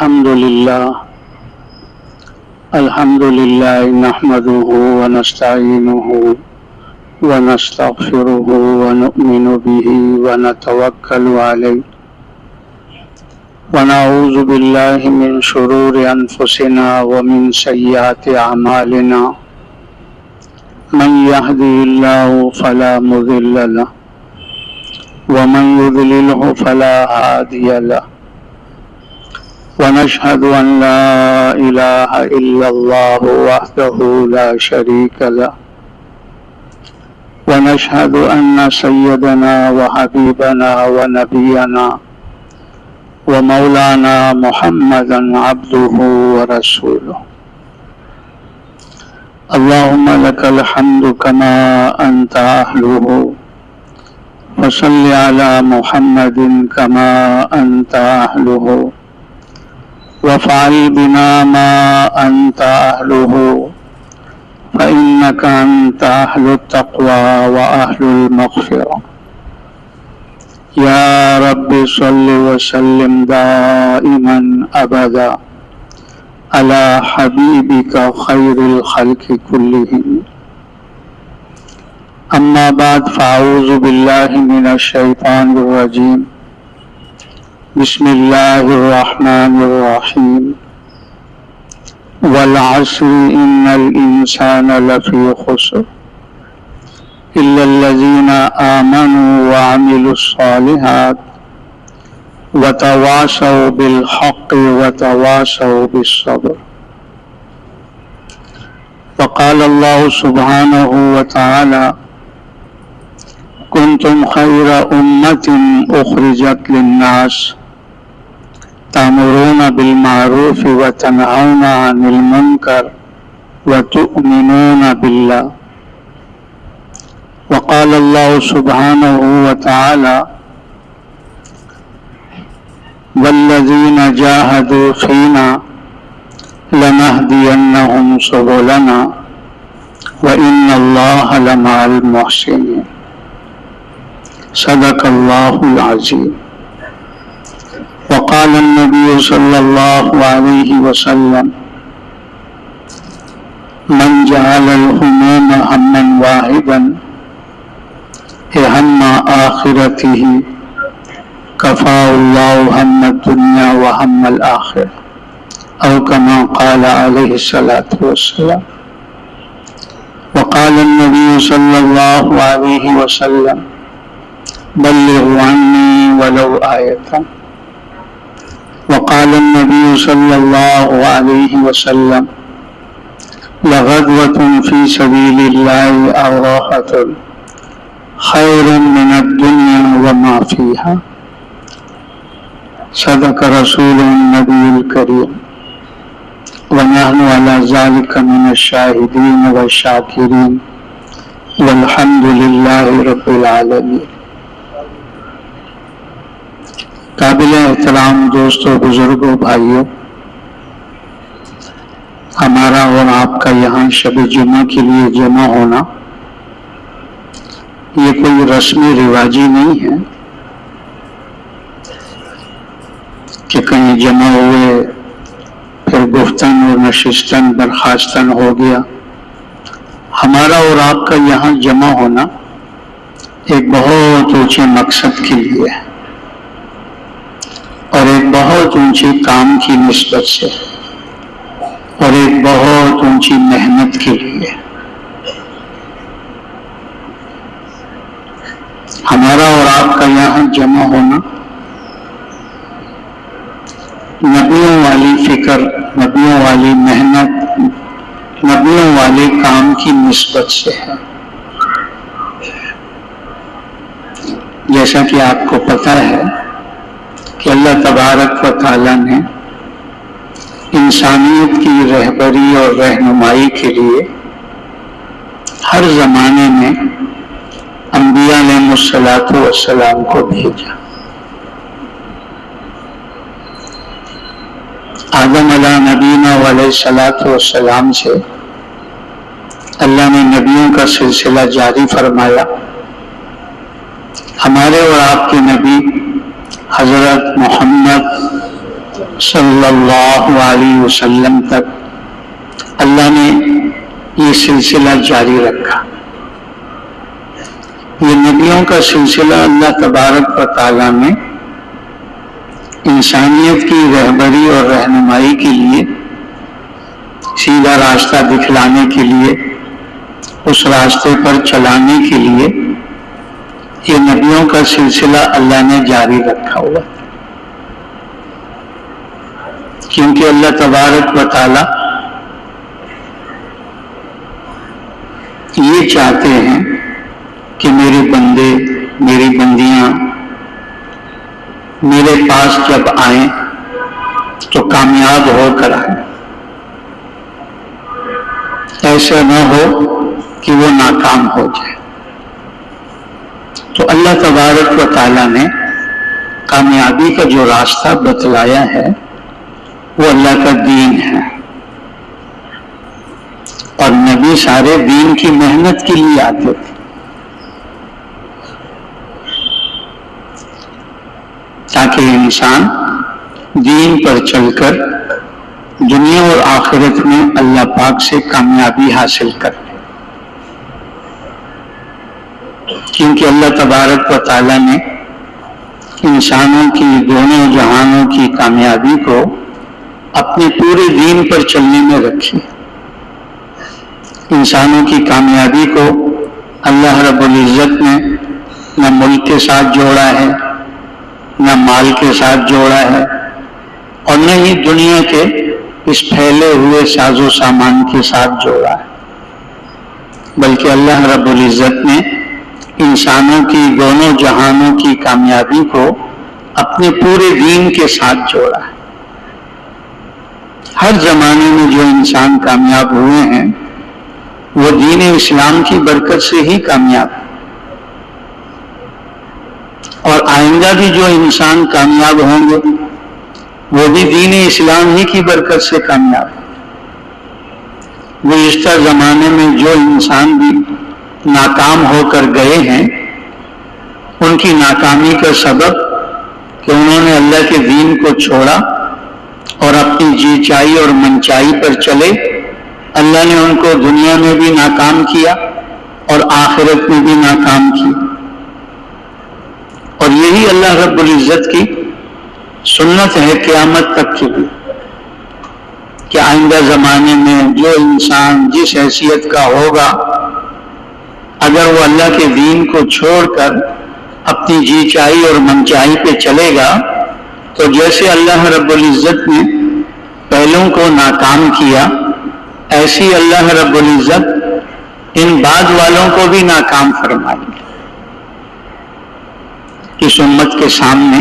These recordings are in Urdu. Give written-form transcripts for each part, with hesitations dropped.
الحمد لله نحمده ونستعينه ونستغفره ونؤمن به ونتوكل عليه ونعوذ بالله من شرور أنفسنا ومن سيئات أعمالنا من يهده الله فلا مضل له ومن يضلله فلا هادي له ونشهد أن لا إله إلا الله وحده لا شريك له ونشهد أن سيدنا وحبيبنا ونبينا ومولانا محمدا عبده ورسوله اللهم لك الحمد كما أنت أهله وصل على محمد كما أنت أهله وافعل بنا ما أنت أهله فإنك أنت أهل التقوى وأهل المغفرة يا رب صل وسلم دائما أبدا على حبيبك خير الخلق كلهم أما بعد فأعوذ بالله من الشيطان الرجيم بسم الله الرحمن الرحيم والعصر إن الإنسان لفي خسر إلا الذين آمنوا وعملوا الصالحات وتواصوا بالحق وتواصوا بالصبر وقال الله سبحانه وتعالى كنتم خير أمة أخرجت للناس تأمرون بالمعروف وتنهون عن المنكر وتؤمنون بالله وقال الله سبحانه وتعالى والذين جاهدوا فينا لنهدينهم سبلنا وإن الله لمع المحسنين صدق الله العظيم وقال النبي صلى الله عليه وسلم من جعل الهموم هما واحدا هم آخرته كفاه الله هم الدنيا وهم الآخرة أو كما قال عليه الصلاة والسلام وقال النبي صلى الله عليه وسلم بلغوا عني ولو آية وقال النبي صلى الله عليه وسلم لغدوة في سبيل الله أراحة خير من الدنيا وما فيها صدق رسول النبي الكريم ونحن على ذلك من الشاهدين والشاكرين والحمد لله رب العالمين قابل احترام دوستوں بزرگوں بھائیوں، ہمارا اور آپ کا یہاں شب جمعہ کے لیے جمع ہونا یہ کوئی رسمی رواجی نہیں ہے کہ کہیں جمع ہوئے پھر گفتن اور نشستن برخاستن ہو گیا. ہمارا اور آپ کا یہاں جمع ہونا ایک بہت اونچے مقصد کے لیے ہے اور ایک بہت اونچے کام کی نسبت سے اور ایک بہت اونچی محنت کے لیے. ہمارا اور آپ کا یہاں جمع ہونا نبیوں والی فکر، نبیوں والی محنت، نبیوں والے کام کی نسبت سے ہے. جیسا کہ آپ کو پتہ ہے کہ اللہ تبارک و تعالیٰ نے انسانیت کی رہبری اور رہنمائی کے لیے ہر زمانے میں انبیاء علیہ السلام کو بھیجا. آدم علیہ نبینا علیہ السلام سے اللہ نے نبیوں کا سلسلہ جاری فرمایا. ہمارے اور آپ کے نبی حضرت محمد صلی اللہ علیہ وسلم تک اللہ نے یہ سلسلہ جاری رکھا. یہ نبیوں کا سلسلہ اللہ تبارک و تعالیٰ نے انسانیت کی رہبری اور رہنمائی کے لیے، سیدھا راستہ دکھلانے کے لیے، اس راستے پر چلانے کے لیے یہ نبیوں کا سلسلہ اللہ نے جاری رکھا ہوا، کیونکہ اللہ تبارک و تعالیٰ یہ چاہتے ہیں کہ میرے بندے، میری بندیاں میرے پاس جب آئیں تو کامیاب ہو کر آئیں، ایسا نہ ہو کہ وہ ناکام ہو جائے. تو اللہ تبارک و تعالیٰ نے کامیابی کا جو راستہ بتلایا ہے وہ اللہ کا دین ہے، اور نبی سارے دین کی محنت کے لیے آتے تھے تاکہ انسان دین پر چل کر دنیا اور آخرت میں اللہ پاک سے کامیابی حاصل کر لے. کیونکہ اللہ تبارک و تعالیٰ نے انسانوں کی دونوں جہانوں کی کامیابی کو اپنے پورے دین پر چلنے میں رکھی. انسانوں کی کامیابی کو اللہ رب العزت نے نہ ملک کے ساتھ جوڑا ہے، نہ مال کے ساتھ جوڑا ہے، اور نہ ہی دنیا کے اس پھیلے ہوئے ساز و سامان کے ساتھ جوڑا ہے، بلکہ اللہ رب العزت نے انسانوں کی دونوں جہانوں کی کامیابی کو اپنے پورے دین کے ساتھ جوڑا ہے. ہر زمانے میں جو انسان کامیاب ہوئے ہیں وہ دین اسلام کی برکت سے ہی کامیاب، اور آئندہ بھی جو انسان کامیاب ہوں گے وہ بھی دین اسلام ہی کی برکت سے کامیاب. گزشتہ زمانے میں جو انسان بھی ناکام ہو کر گئے ہیں ان کی ناکامی کا سبب کہ انہوں نے اللہ کے دین کو چھوڑا اور اپنی جی چائی اور منچائی پر چلے. اللہ نے ان کو دنیا میں بھی ناکام کیا اور آخرت میں بھی ناکام کیا. اور یہی اللہ رب العزت کی سنت ہے قیامت تک کی بھی، کہ آئندہ زمانے میں جو انسان جس حیثیت کا ہوگا اگر وہ اللہ کے دین کو چھوڑ کر اپنی جی چائی اور منچائی پہ چلے گا تو جیسے اللہ رب العزت نے پہلوں کو ناکام کیا ایسی اللہ رب العزت ان بعد والوں کو بھی ناکام فرمائیں گے. اس امت کے سامنے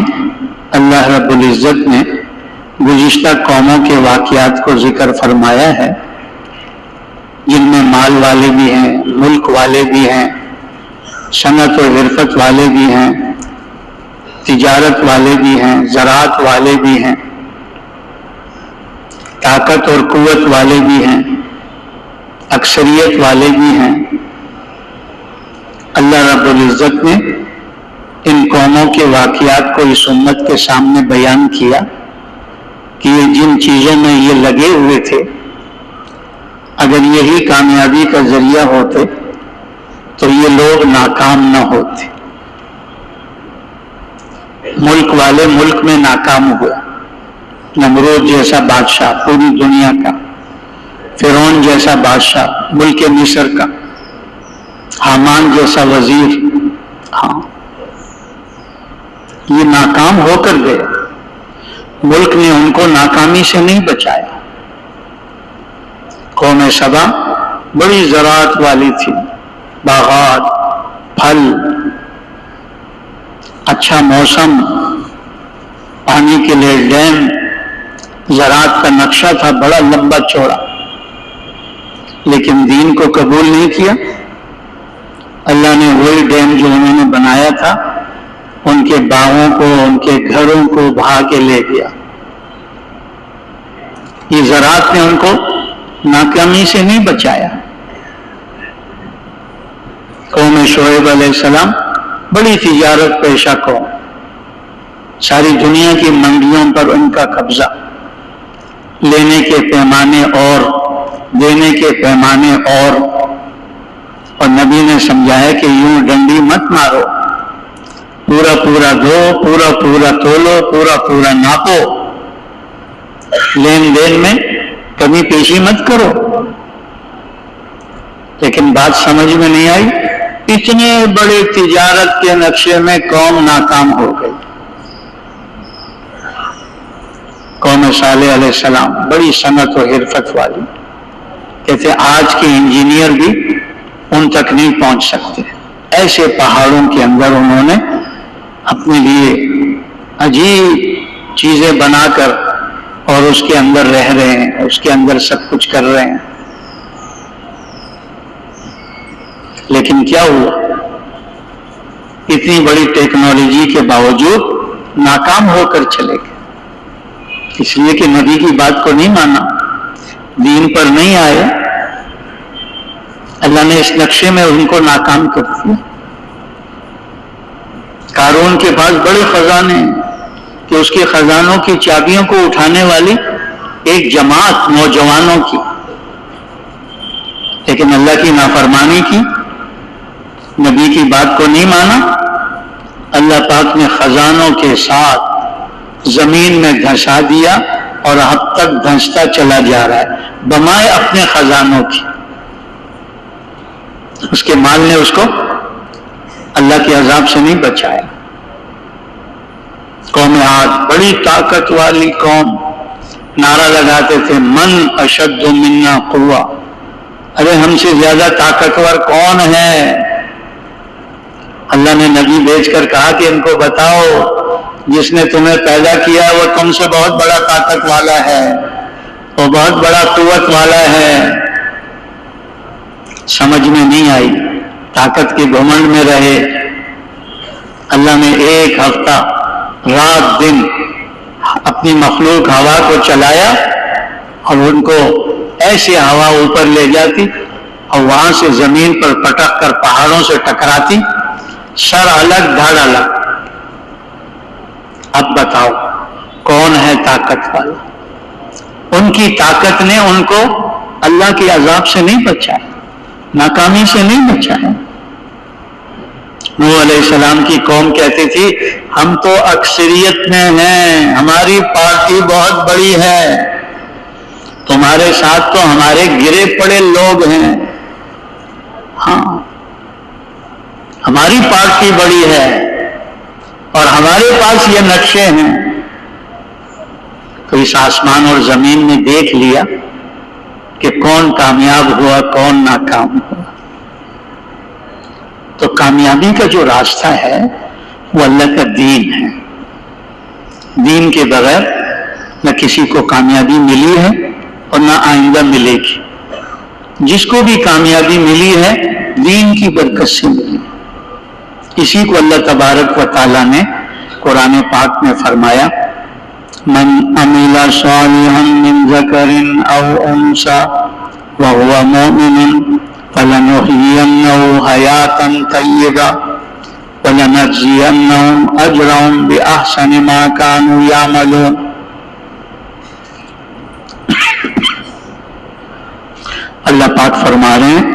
اللہ رب العزت نے گزشتہ قوموں کے واقعات کو ذکر فرمایا ہے، جن میں مال والے بھی ہیں، ملک والے بھی ہیں، صنعت و حرفت والے بھی ہیں، تجارت والے بھی ہیں، زراعت والے بھی ہیں، طاقت اور قوت والے بھی ہیں، اکثریت والے بھی ہیں. اللہ رب العزت نے ان قوموں کے واقعات کو اس امت کے سامنے بیان کیا کہ یہ جن چیزوں میں یہ لگے ہوئے تھے اگر یہی کامیابی کا ذریعہ ہوتے تو یہ لوگ ناکام نہ ہوتے. ملک والے ملک میں ناکام ہوا، نمرود جیسا بادشاہ پوری دنیا کا، فرعون جیسا بادشاہ ملک مصر کا، حامان جیسا وزیر، ہاں یہ ناکام ہو کر گئے. ملک نے ان کو ناکامی سے نہیں بچایا. قوم سبا بڑی زراعت والی تھی، باغات، پھل، اچھا موسم، پانی کے لیے ڈیم، زراعت کا نقشہ تھا بڑا لمبا چوڑا، لیکن دین کو قبول نہیں کیا. اللہ نے وہی ڈیم جو انہوں نے بنایا تھا ان کے باغوں کو، ان کے گھروں کو بہا کے لے گیا. یہ زراعت نے ان کو ناکامی سے نہیں بچایا. قوم شعیب علیہ السلام بڑی تجارت پیشہ قوم، ساری دنیا کی منڈیوں پر ان کا قبضہ، لینے کے پیمانے اور دینے کے پیمانے اور نبی نے سمجھایا کہ یوں ڈنڈی مت مارو، پورا پورا دو، پورا پورا تولو، پورا پورا ناپو، لین دین میں کمی پیشی مت کرو۔ لیکن بات سمجھ میں نہیں آئی، اتنے بڑے تجارت کے نقشے میں قوم ناکام ہو گئی۔ قوم صالح علیہ السلام بڑی صنعت و حرفت والی، کہتے آج کے انجینئر بھی ان تک نہیں پہنچ سکتے، ایسے پہاڑوں کے اندر انہوں نے اپنے لیے عجیب چیزیں بنا کر اور اس کے اندر رہ رہے ہیں، اس کے اندر سب کچھ کر رہے ہیں۔ لیکن کیا ہوا؟ اتنی بڑی ٹیکنالوجی کے باوجود ناکام ہو کر چلے گئے، اس لیے کہ نبی کی بات کو نہیں مانا، دین پر نہیں آئے، اللہ نے اس نقشے میں ان کو ناکام کر دیا۔ قارون کے پاس بڑے خزانے ہیں کہ اس کے خزانوں کی چابیوں کو اٹھانے والی ایک جماعت نوجوانوں کی، لیکن اللہ کی نافرمانی کی، نبی کی بات کو نہیں مانا، اللہ پاک نے خزانوں کے ساتھ زمین میں دھنسا دیا اور اب تک دھنستا چلا جا رہا ہے بمائے اپنے خزانوں کی۔ اس کے مال نے اس کو اللہ کے عذاب سے نہیں بچایا۔ قوم عاد بڑی طاقت والی قوم، نعرہ لگاتے تھے من اشد منا قوہ، ارے ہم سے زیادہ طاقتور کون ہے؟ اللہ نے نبی بھیج کر کہا کہ ان کو بتاؤ جس نے تمہیں پیدا کیا وہ تم سے بہت بڑا طاقت والا ہے، وہ بہت بڑا قوت والا ہے۔ سمجھ میں نہیں آئی، طاقت کے گھمنڈ میں رہے۔ اللہ نے ایک ہفتہ رات دن اپنی مخلوق ہوا کو چلایا اور ان کو ایسے ہوا اوپر لے جاتی اور وہاں سے زمین پر پٹک کر پہاڑوں سے ٹکراتی، سر الگ دھڑ الگ۔ اب بتاؤ کون ہے طاقت والا؟ ان کی طاقت نے ان کو اللہ کے عذاب سے نہیں بچایا، ناکامی سے نہیں بچایا۔ نوح علیہ السلام کی قوم کہتی تھی ہم تو اکثریت میں ہیں، ہماری پارٹی بہت بڑی ہے، تمہارے ساتھ تو ہمارے گرے پڑے لوگ ہیں، ہاں ہماری پارٹی بڑی ہے اور ہمارے پاس یہ نقشے ہیں۔ تو اس آسمان اور زمین نے دیکھ لیا کہ کون کامیاب ہوا کون ناکام ہوا۔ تو کامیابی کا جو راستہ ہے وہ اللہ کا دین ہے، دین کے بغیر نہ کسی کو کامیابی ملی ہے اور نہ آئندہ ملے گی۔ جس کو بھی کامیابی ملی ہے دین کی برکت سے ملی، اسی کو اللہ تبارک و تعالیٰ نے قرآن پاک میں فرمایا من عمل صالحا من ذکر او انثى وهو مؤمن فلنحيينه حياة طيبة ولنجزينهم اجرهم باحسن ما كانوا يعملون۔ اللہ پاک فرما رہے ہیں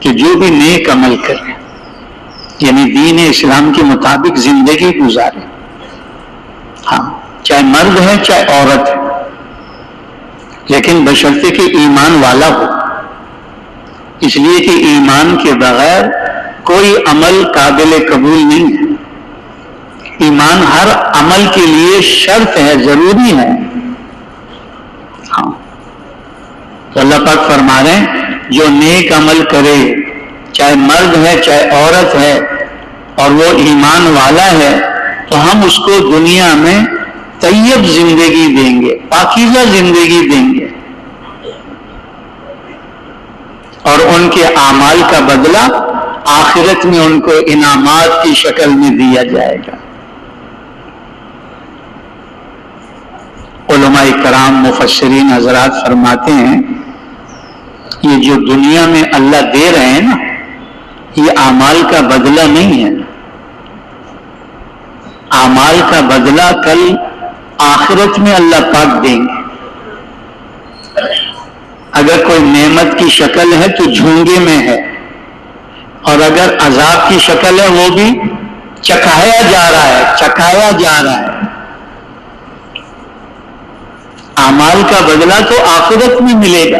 کہ جو بھی نیک عمل کرے، یعنی دین اسلام کے مطابق زندگی گزارے، ہاں چاہے مرد ہے چاہے عورت ہے، لیکن بشرطے کہ ایمان والا ہو، اس لیے کہ ایمان کے بغیر کوئی عمل قابل قبول نہیں ہے۔ ایمان ہر عمل کے لیے شرط ہے، ضروری ہے۔ ہاں تو اللہ پاک فرما رہے ہیں جو نیک عمل کرے، چاہے مرد ہے چاہے عورت ہے، اور وہ ایمان والا ہے، تو ہم اس کو دنیا میں طیب زندگی دیں گے، پاکیزہ زندگی دیں گے، اور ان کے اعمال کا بدلہ آخرت میں ان کو انعامات کی شکل میں دیا جائے گا۔ علماء کرام مفسرین حضرات فرماتے ہیں یہ جو دنیا میں اللہ دے رہے ہیں نا، یہ اعمال کا بدلہ نہیں ہے، اعمال کا بدلہ کل آخرت میں اللہ پاک دیں گے۔ نعمت کی شکل ہے تو جھونگے میں ہے، اور اگر عذاب کی شکل ہے وہ بھی چکھایا جا رہا ہے، چکھایا جا رہا ہے۔ اعمال کا بدلہ تو آخرت میں ملے گا۔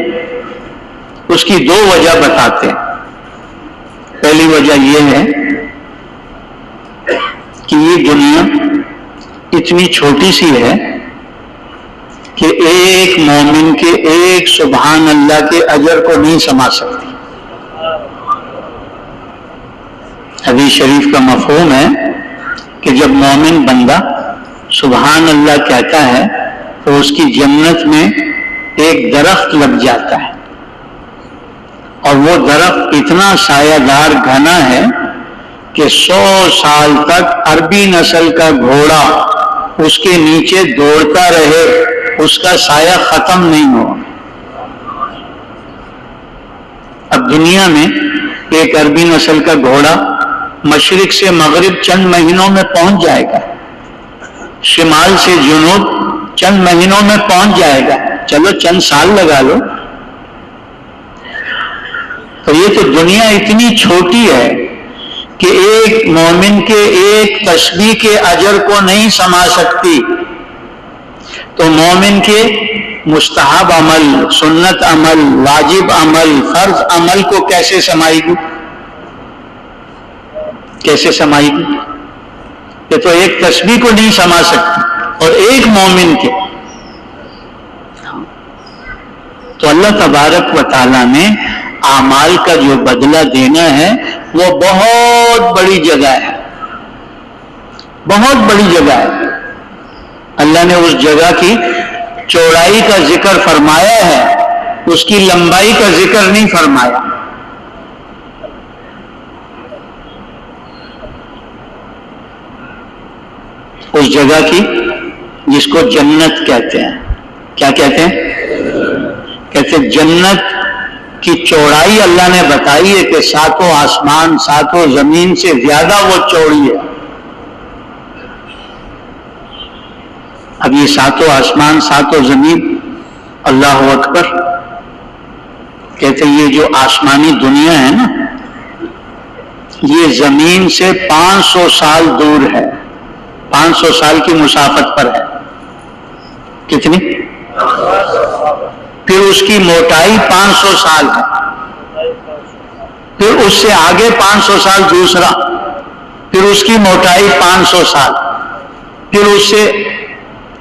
اس کی دو وجہ بتاتے ہیں۔ پہلی وجہ یہ ہے کہ یہ دنیا اتنی چھوٹی سی ہے کہ ایک مومن کے ایک سبحان اللہ کے اجر کو نہیں سما سکتی۔ حدیث شریف کا مفہوم ہے کہ جب مومن بندہ سبحان اللہ کہتا ہے تو اس کی جنت میں ایک درخت لگ جاتا ہے، اور وہ درخت اتنا سایہ دار گھنا ہے کہ 100 سال تک عربی نسل کا گھوڑا اس کے نیچے دوڑتا رہے، اس کا سایہ ختم نہیں ہو۔ اب دنیا میں ایک عربی نسل کا گھوڑا مشرق سے مغرب چند مہینوں میں پہنچ جائے گا، شمال سے جنوب چند مہینوں میں پہنچ جائے گا، چلو چند سال لگا لو۔ تو یہ تو دنیا اتنی چھوٹی ہے کہ ایک مومن کے ایک تسبیح کے اجر کو نہیں سما سکتی، تو مومن کے مستحب عمل، سنت عمل، واجب عمل، فرض عمل کو کیسے سمائے گی؟ کیسے سمائے گی؟ یہ تو ایک تسبیح کو نہیں سما سکتی، اور ایک مومن کے۔ تو اللہ تبارک و تعالیٰ نے اعمال کا جو بدلہ دینا ہے وہ بہت بڑی جگہ ہے، بہت بڑی جگہ ہے۔ اللہ نے اس جگہ کی چوڑائی کا ذکر فرمایا ہے، اس کی لمبائی کا ذکر نہیں فرمایا۔ اس جگہ کی جس کو جنت کہتے ہیں، کیا کہتے ہیں؟ کہتے ہیں جنت کی چوڑائی اللہ نے بتائی ہے کہ 7 آسمان 7 زمین سے زیادہ وہ چوڑی ہے۔ اب یہ 7 آسمان 7 زمین، اللہ اکبر، کہتے ہیں یہ جو آسمانی دنیا ہے نا، یہ زمین سے 500 سال دور ہے، 500 سال کی مسافت پر ہے۔ کتنی؟ پھر اس کی موٹائی 500 سال ہے، پھر اس سے آگے 500 سال دوسرا، پھر اس کی موٹائی 500 سال، پھر اس سے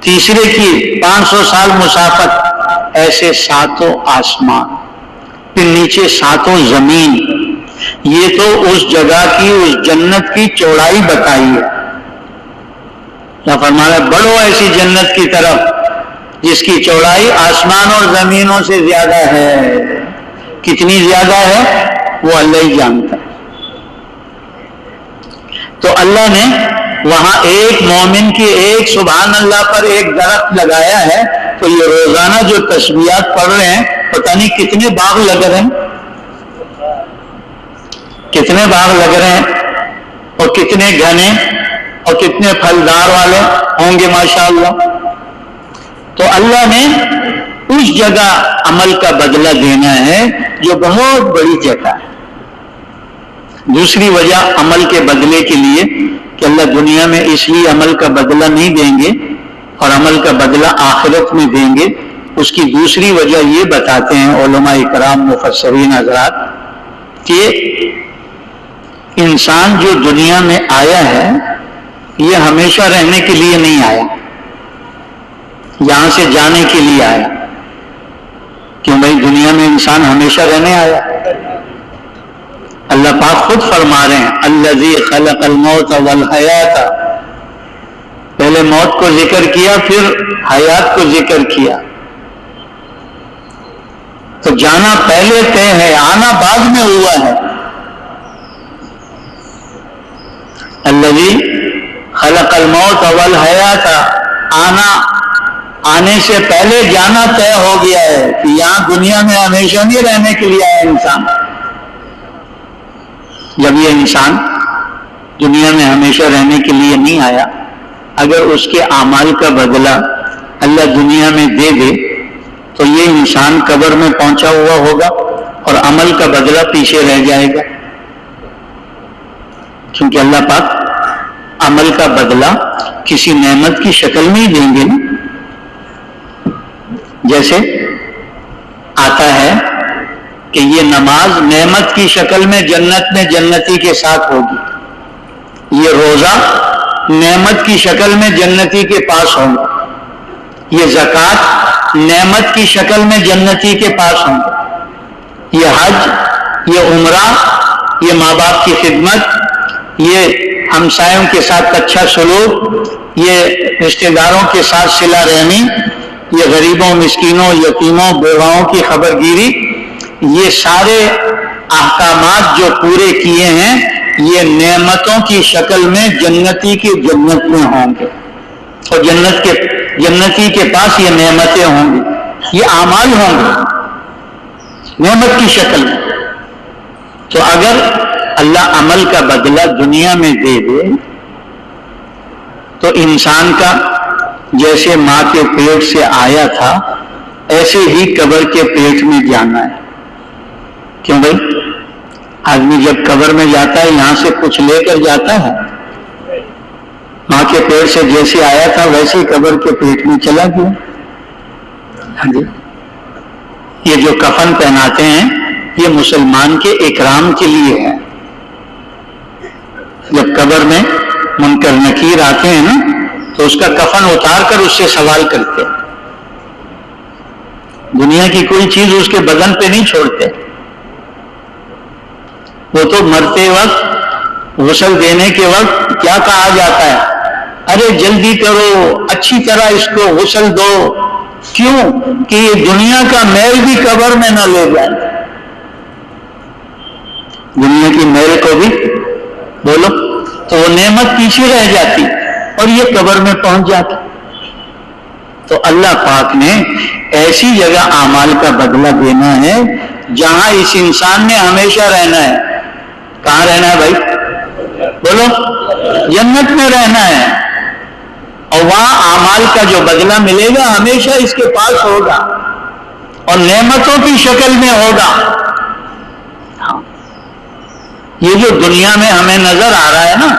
تیسرے کی 500 سال مسافت، ایسے 7 آسمان، پھر نیچے 7 زمین۔ یہ تو اس جگہ کی، اس جنت کی چوڑائی بتائی ہے۔ کیا فرمایا؟ بڑھو ایسی جنت کی طرف جس کی چوڑائی آسمان اور زمینوں سے زیادہ ہے۔ کتنی زیادہ ہے وہ اللہ ہی جانتا ہے۔ تو اللہ نے وہاں ایک مومن کی ایک سبحان اللہ پر ایک درخت لگایا ہے، تو یہ روزانہ جو تسبیحات پڑھ رہے ہیں، پتہ نہیں کتنے باغ لگ رہے ہیں، کتنے باغ لگ رہے ہیں، اور کتنے گھنے اور کتنے پھلدار والے ہوں گے ماشاءاللہ۔ تو اللہ نے اس جگہ عمل کا بدلہ دینا ہے جو بہت بڑی جگہ ہے۔ دوسری وجہ عمل کے بدلے کے لیے کہ اللہ دنیا میں اس لیے عمل کا بدلہ نہیں دیں گے اور عمل کا بدلہ آخرت میں دیں گے، اس کی دوسری وجہ یہ بتاتے ہیں علماء اکرام مفسرین حضرات کہ انسان جو دنیا میں آیا ہے یہ ہمیشہ رہنے کے لیے نہیں آیا، یہاں سے جانے کے لیے آیا۔ کیوں بھائی؟ دنیا میں انسان ہمیشہ رہنے آیا۔ اللہ پاک خود فرما رہے ہیں الذی خلق الموت والحیات، پہلے موت کو ذکر کیا پھر حیات کو ذکر کیا۔ تو جانا پہلے طے ہے، آنا بعد میں ہوا ہے۔ الذی خلق الموت والحیات، آنے سے پہلے جانا طے ہو گیا ہے کہ یہاں دنیا میں ہمیشہ نہیں رہنے کے لیے آیا انسان۔ جب یہ انسان دنیا میں ہمیشہ رہنے کے لیے نہیں آیا، اگر اس کے اعمال کا بدلہ اللہ دنیا میں دے دے تو یہ انسان قبر میں پہنچا ہوا ہوگا؟ اور عمل کا بدلہ پیچھے رہ جائے گا، کیونکہ اللہ پاک عمل کا بدلہ کسی نعمت کی شکل میں ہی دیں گے نا. جیسے آتا ہے کہ یہ نماز نعمت کی شکل میں جنت میں جنتی کے ساتھ ہوگی، یہ روزہ نعمت کی شکل میں جنتی کے پاس ہوگا، یہ زکوٰۃ نعمت کی شکل میں جنتی کے پاس ہوگا، یہ حج، یہ عمرہ، یہ ماں باپ کی خدمت، یہ ہمسایوں کے ساتھ اچھا سلوک، یہ رشتہ داروں کے ساتھ صلہ رحمی، یہ غریبوں مسکینوں یتیموں بیواؤں کی خبر گیری، یہ سارے احکامات جو پورے کیے ہیں یہ نعمتوں کی شکل میں جنتی کی جنت میں ہوں گے، اور جنتی کے پاس یہ نعمتیں ہوں گی، یہ اعمال ہوں گے نعمت کی شکل میں. تو اگر اللہ عمل کا بدلہ دنیا میں دے دے تو انسان کا جیسے ماں کے پیٹ سے آیا تھا ایسے ہی قبر کے پیٹ میں جانا ہے. کیوں بھائی؟ آدمی جب قبر میں جاتا ہے یہاں سے کچھ لے کر جاتا ہے؟ ماں کے پیٹ سے جیسے آیا تھا ویسے ہی قبر کے پیٹ میں چلا گیا. ہاں جی، یہ جو کفن پہناتے ہیں یہ مسلمان کے اکرام کے لیے ہے. جب قبر میں منکر نکیر آتے ہیں نا تو اس کا کفن اتار کر اس سے سوال کرتے ہیں. دنیا کی کوئی چیز اس کے بدن پہ نہیں چھوڑتے. وہ تو مرتے وقت غسل دینے کے وقت کیا کہا جاتا ہے؟ ارے جلدی کرو، اچھی طرح اس کو غسل دو. کیوں؟ کہ یہ دنیا کا میل بھی قبر میں نہ لے جائے. دنیا کی میل کو بھی بولو تو وہ نعمت پیچھے رہ جاتی اور یہ قبر میں پہنچ جاتی. تو اللہ پاک نے ایسی جگہ اعمال کا بدلہ دینا ہے جہاں اس انسان نے ہمیشہ رہنا ہے. کہاں رہنا ہے بھائی؟ بولو، جنت میں رہنا ہے. اور وہاں اعمال کا جو بدلہ ملے گا ہمیشہ اس کے پاس ہوگا اور نعمتوں کی شکل میں ہوگا. یہ جو دنیا میں ہمیں نظر آ رہا ہے نا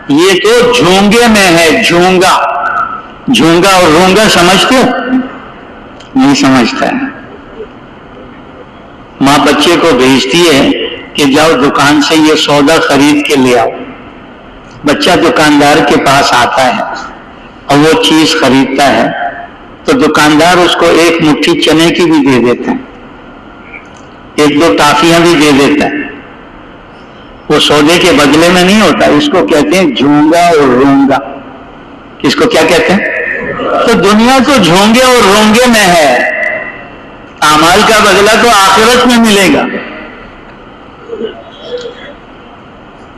یہ تو جھونگے میں ہے. جھونگا اور رونگا سمجھتے ہو؟ نہیں سمجھتا ہے. ماں بچے کو بھیجتی ہے کہ جاؤ دکان سے یہ سودا خرید کے لے آؤ. بچہ دکاندار کے پاس آتا ہے اور وہ چیز خریدتا ہے تو دکاندار اس کو ایک مٹھی چنے کی بھی دے دیتا ہے، ایک دو ٹافیاں بھی دے دیتا ہے. وہ سودے کے بدلے میں نہیں ہوتا. اس کو کہتے ہیں جھونگا اور رونگا. اس کو کیا کہتے ہیں؟ تو دنیا تو جھونگے اور رونگے میں ہے. اعمال کا بدلہ تو آخرت میں ملے گا.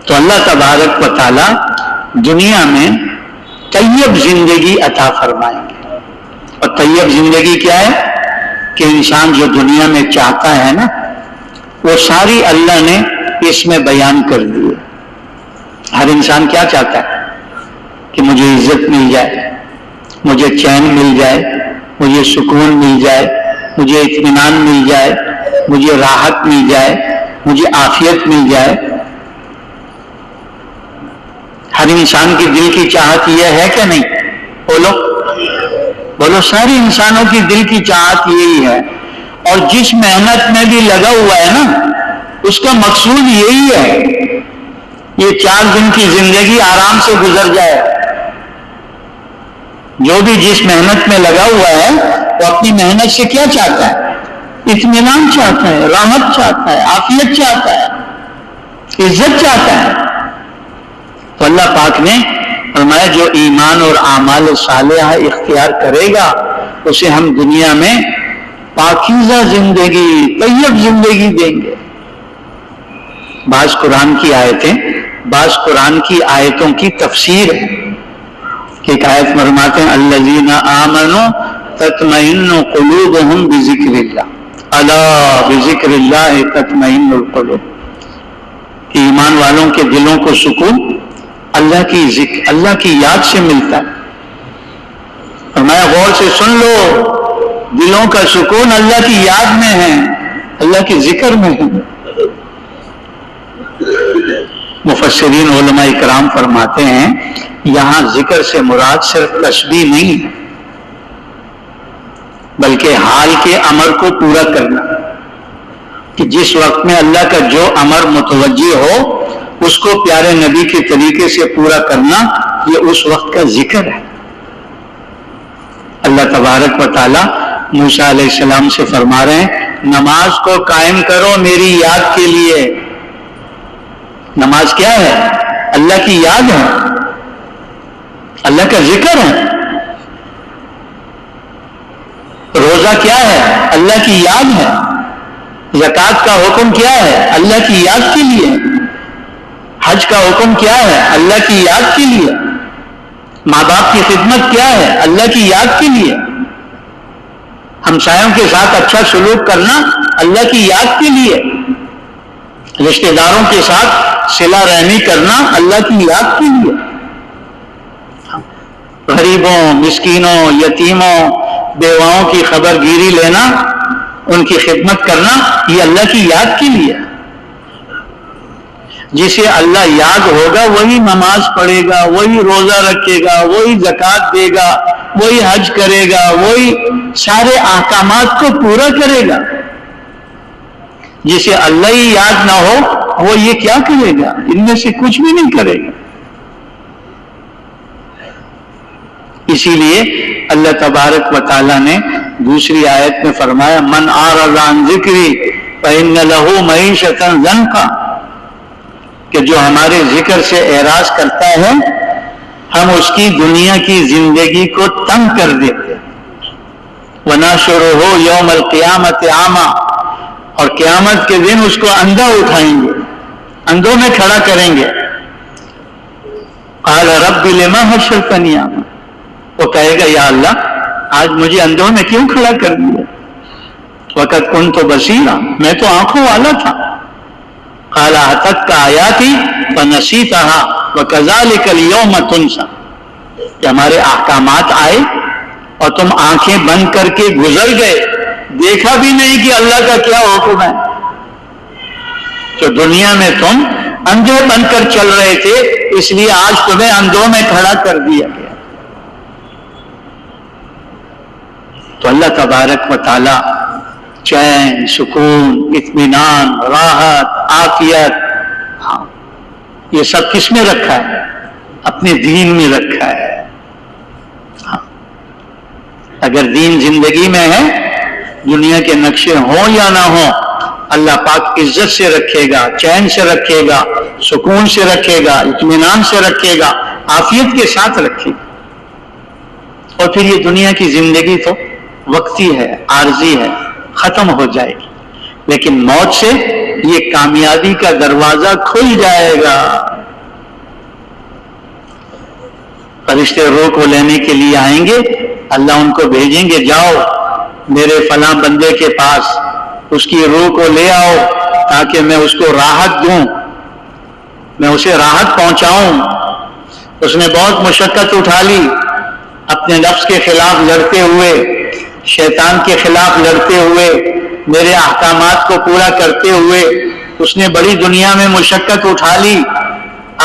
تو اللہ تبارک و تعالی دنیا میں طیب زندگی عطا فرمائیں گے. اور طیب زندگی کیا ہے؟ کہ انسان جو دنیا میں چاہتا ہے نا وہ ساری اللہ نے اس میں بیان کر دی. ہر انسان کیا چاہتا ہے؟ کہ مجھے عزت مل جائے، مجھے چین مل جائے، مجھے سکون مل جائے، مجھے اطمینان مل جائے، مجھے راحت مل جائے، مجھے عافیت مل جائے. ہر انسان کی دل کی چاہت یہ ہے کہ نہیں؟ بولو سارے انسانوں کی دل کی چاہت یہی ہے. اور جس محنت میں بھی لگا ہوا ہے نا اس کا مقصود یہی ہے یہ 4 دن کی زندگی آرام سے گزر جائے. جو بھی جس محنت میں لگا ہوا ہے وہ اپنی محنت سے کیا چاہتا ہے؟ اطمینان چاہتا ہے، راحت چاہتا ہے، عافیت چاہتا ہے، عزت چاہتا ہے. تو اللہ پاک نے فرمایا جو ایمان اور اعمال صالحہ اختیار کرے گا اسے ہم دنیا میں پاکیزہ زندگی، طیب زندگی دیں گے. بعض قرآن کی آیتیں، بعض قرآن کی آیتوں کی تفسیر ہے کہ ایک آیت فرماتے ہیں الذین آمنوا تطمئن قلوبہم بذکر اللہ الا بذکر اللہ تطمئن القلوب. کہ ایمان والوں کے دلوں کو سکون اللہ کی ذکر، اللہ کی یاد سے ملتا ہے. فرمایا غور سے سن لو، دلوں کا سکون اللہ کی یاد میں ہے. اللہ کے ذکر میں ہیں. مفسرین علماء اکرام فرماتے ہیں یہاں ذکر سے مراد صرف تسبیح نہیں ہے بلکہ حال کے امر کو پورا کرنا، کہ جس وقت میں اللہ کا جو امر متوجہ ہو اس کو پیارے نبی کے طریقے سے پورا کرنا، یہ اس وقت کا ذکر ہے. اللہ تبارک و تعالی موسیٰ علیہ السلام سے فرما رہے ہیں نماز کو قائم کرو میری یاد کے لیے. نماز کیا ہے؟ اللہ کی یاد ہے، اللہ کا ذکر ہے. روزہ کیا ہے؟ اللہ کی یاد ہے. زکوٰۃ کا حکم کیا ہے؟ اللہ کی یاد کے لیے. حج کا حکم کیا ہے؟ اللہ کی یاد کے لیے. ماں باپ کی خدمت کیا ہے؟ اللہ کی یاد کے لیے. ہمسایوں کے ساتھ اچھا سلوک کرنا اللہ کی یاد کے لیے. رشتہ داروں کے ساتھ صلہ رحمی کرنا اللہ کی یاد کے لیے. غریبوں، مسکینوں، یتیموں، بیواؤں کی خبر گیری لینا، ان کی خدمت کرنا، یہ اللہ کی یاد کے لیے. جسے اللہ یاد ہوگا وہی نماز پڑھے گا، وہی روزہ رکھے گا، وہی زکوٰۃ دے گا، وہی حج کرے گا، وہی سارے احکامات کو پورا کرے گا. جسے اللہ ہی یاد نہ ہو وہ یہ کیا کرے گا؟ ان میں سے کچھ بھی نہیں کرے گا. اسی لیے اللہ تبارک و تعالیٰ نے دوسری آیت میں فرمایا من اعرض عن ذکری فإن له معیشۃ ضنکا، کہ جو ہمارے ذکر سے اعراض کرتا ہے ہم اس کی دنیا کی زندگی کو تنگ کر دیتے. وَنَحْشُرُهُ يَوْمَ الْقِيَامَةِ أَعْمَى، اور قیامت کے دن اس کو اندھا اٹھائیں گے، اندھوں میں کھڑا کریں گے. قَالَ رَبِّ لِمَا حَشَّرْتَنِي أَعْمَى، وہ کہے گا یا اللہ آج مجھے اندھوں میں کیوں کھڑا کر دیا؟ وَقَدْ كُنْتُ بَصِيرًا، میں تو آنکھوں والا تھا. قَالَ أَتَتْكَ آيَاتِي فَنَسِيتَهَا وَكَذَلِكَ الْيَوْمَ تُنْسَى، کہ ہمارے احکامات آئے اور تم آنکھیں بند کر کے گزر گئے، دیکھا بھی نہیں کہ اللہ کا کیا حکم ہے. تو دنیا میں تم اندھے بن کر چل رہے تھے، اس لیے آج تمہیں اندھوں میں کھڑا کر دیا گیا. تو اللہ تبارک و تعالی چین، سکون، اطمینان، راحت، عافیت، ہاں یہ سب کس میں رکھا ہے؟ اپنے دین میں رکھا ہے. ہاں اگر دین زندگی میں ہے، دنیا کے نقشے ہوں یا نہ ہوں، اللہ پاک عزت سے رکھے گا، چین سے رکھے گا، سکون سے رکھے گا، اطمینان سے رکھے گا، عافیت کے ساتھ رکھے گا. اور پھر یہ دنیا کی زندگی تو وقتی ہے، عارضی ہے، ختم ہو جائے گی، لیکن موت سے یہ کامیابی کا دروازہ کھل جائے گا. فرشتے روح کو لینے کے لیے آئیں گے، اللہ ان کو بھیجیں گے جاؤ میرے فلاں بندے کے پاس، اس کی روح کو لے آؤ تاکہ میں اس کو راحت دوں، میں اسے راحت پہنچاؤں. اس نے بہت مشقت اٹھا لی، اپنے نفس کے خلاف لڑتے ہوئے، شیطان کے خلاف لڑتے ہوئے، میرے احکامات کو پورا کرتے ہوئے اس نے بڑی دنیا میں مشقت اٹھا لی.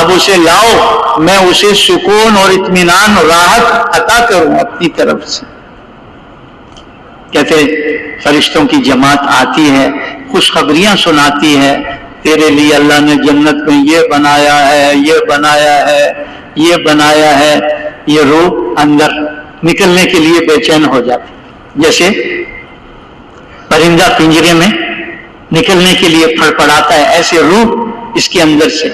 اب اسے لاؤ، میں اسے سکون اور اطمینان اور راحت عطا کروں اپنی طرف سے. کہتے فرشتوں کی جماعت آتی ہے، خوشخبریاں سناتی ہے، تیرے لیے اللہ نے جنت میں یہ بنایا ہے، یہ بنایا ہے، یہ بنایا ہے. یہ روح اندر نکلنے کے لیے بے چین ہو جاتی، جیسے پرندہ پنجرے میں نکلنے کے لیے پھڑپڑاتا ہے، ایسے روح اس کے اندر سے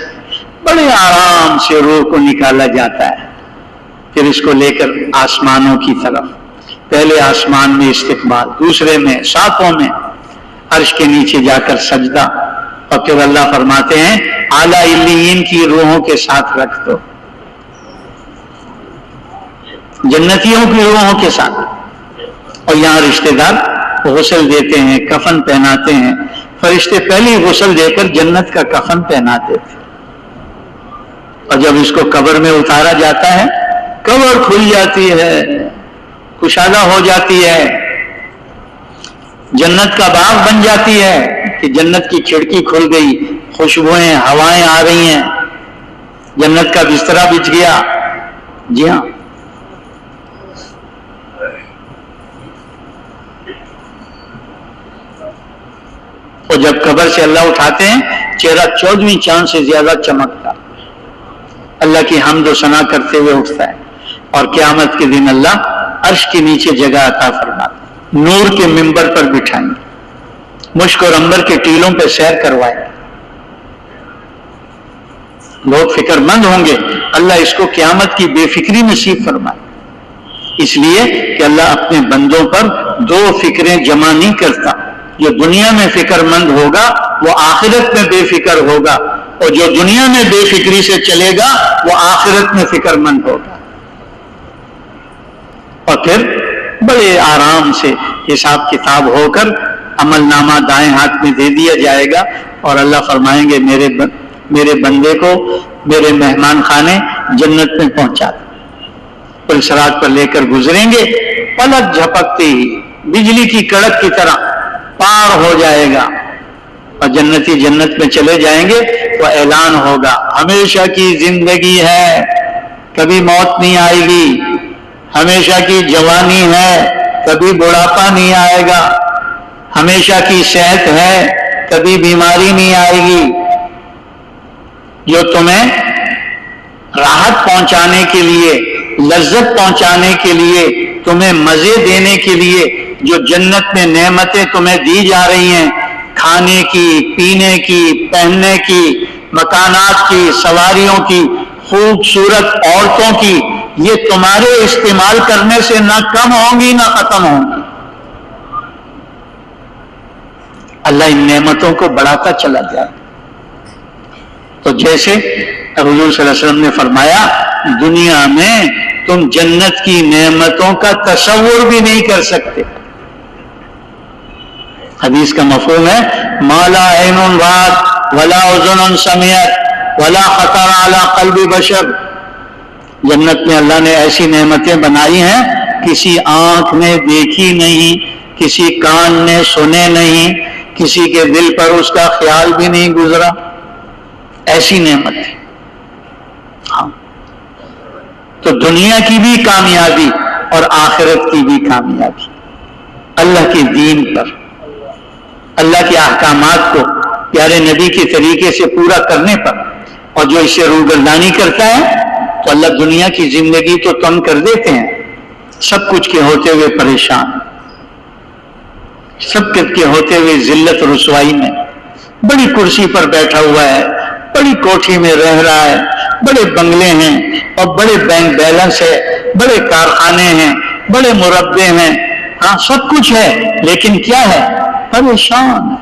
بڑے آرام سے روح کو نکالا جاتا ہے. پھر اس کو لے کر آسمانوں کی طرف، پہلے آسمان میں استقبال، دوسرے میں، ساتوں میں عرش کے نیچے جا کر سجدہ. اور پھر اللہ فرماتے ہیں اعلیٰ علیین کی روحوں کے ساتھ رکھ دو، جنتیوں کی روحوں کے ساتھ. اور یہاں رشتہ دار غسل دیتے ہیں، کفن پہناتے ہیں. فرشتے پہلی غسل دے کر جنت کا کفن پہناتے تھے. اور جب اس کو قبر میں اتارا جاتا ہے، قبر کھل جاتی ہے، کشادہ ہو جاتی ہے. جنت کا باغ بن جاتی ہے کہ جنت کی کھڑکی کھل گئی، خوشبوئیں ہوائیں آ رہی ہیں، جنت کا بسترا بچھ گیا. جی ہاں، اور جب قبر سے اللہ اٹھاتے ہیں چہرہ 14ویں چاند سے زیادہ چمکتا، اللہ کی حمد و ثنا کرتے ہوئے اٹھتا ہے. اور قیامت کے دن اللہ عرش کے نیچے جگہ عطا فرماتا، نور کے منبر پر بٹھائیں گے، مشک اور عنبر کے ٹیلوں پہ سیر کروائیں گے. لوگ فکر مند ہوں گے. اللہ اس کو قیامت کی بے فکری نصیب فرمائے، اس لیے کہ اللہ اپنے بندوں پر دو فکریں جمع نہیں کرتا. جو دنیا میں فکر مند ہوگا وہ آخرت میں بے فکر ہوگا، اور جو دنیا میں بے فکری سے چلے گا وہ آخرت میں فکر مند ہوگا. اور پھر بڑے آرام سے حساب کتاب ہو کر عمل نامہ دائیں ہاتھ میں دے دیا جائے گا، اور اللہ فرمائیں گے میرے بندے کو میرے مہمان خانے جنت میں پہنچا دیں. پل صراط پر لے کر گزریں گے، پلک جھپکتے ہی بجلی کی کڑک کی طرح پار ہو جائے گا، اور جنتی جنت میں چلے جائیں گے تو اعلان ہوگا ہمیشہ کی زندگی ہے، کبھی موت نہیں آئے گی، ہمیشہ کی جوانی ہے، کبھی بڑھاپا نہیں آئے گا، ہمیشہ کی صحت ہے، کبھی بیماری نہیں آئے گی. جو تمہیں راحت پہنچانے کے لیے، لذت پہنچانے کے لیے، تمہیں مزے دینے کے لیے جو جنت میں نعمتیں تمہیں دی جا رہی ہیں، کھانے کی، پینے کی، پہننے کی، مکانات کی، سواریوں کی، خوبصورت عورتوں کی، یہ تمہارے استعمال کرنے سے نہ کم ہوں گی نہ ختم ہوں گی. اللہ ان نعمتوں کو بڑھاتا چلا جائے. تو جیسے حضور صلی اللہ علیہ وسلم نے فرمایا دنیا میں تم جنت کی نعمتوں کا تصور بھی نہیں کر سکتے. حدیث کا مفہوم ہے ما لا عین رات ولا اذن سمعت ولا خطر علی قلب بشر. جنت میں اللہ نے ایسی نعمتیں بنائی ہیں کسی آنکھ نے دیکھی نہیں، کسی کان نے سنے نہیں، کسی کے دل پر اس کا خیال بھی نہیں گزرا. ایسی نعمت ہے. ہاں، تو دنیا کی بھی کامیابی اور آخرت کی بھی کامیابی اللہ کے دین پر، اللہ کے احکامات کو پیارے نبی کے طریقے سے پورا کرنے پر. اور جو اسے روگردانی کرتا ہے تو اللہ دنیا کی زندگی تو تنگ کر دیتے ہیں، سب کچھ کے ہوتے ہوئے پریشان، سب کچھ کے ہوتے ہوئے ذلت رسوائی میں، بڑی کرسی پر بیٹھا ہوا ہے، بڑی کوٹھی میں رہ رہا ہے، بڑے بنگلے ہیں اور بڑے بینک بیلنس ہے، بڑے کارخانے ہیں، بڑے مربے ہیں، ہاں سب کچھ ہے، لیکن کیا ہے؟ پریشان ہے،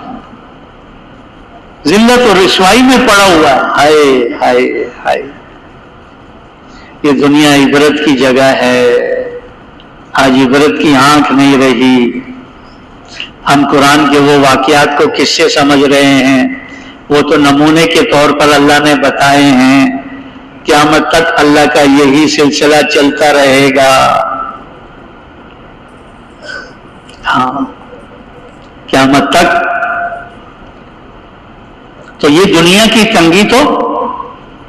ذلت اور رسوائی میں پڑا ہوا ہے. ہائے ہائے ہائے، یہ دنیا عبرت کی جگہ ہے، آج عبرت کی آنکھ نہیں رہی. ہم قرآن کے وہ واقعات کو کس سے سمجھ رہے ہیں؟ وہ تو نمونے کے طور پر اللہ نے بتائے ہیں. قیامت تک اللہ کا یہی سلسلہ چلتا رہے گا. ہاں، قیامت تک. تو یہ دنیا کی تنگی تو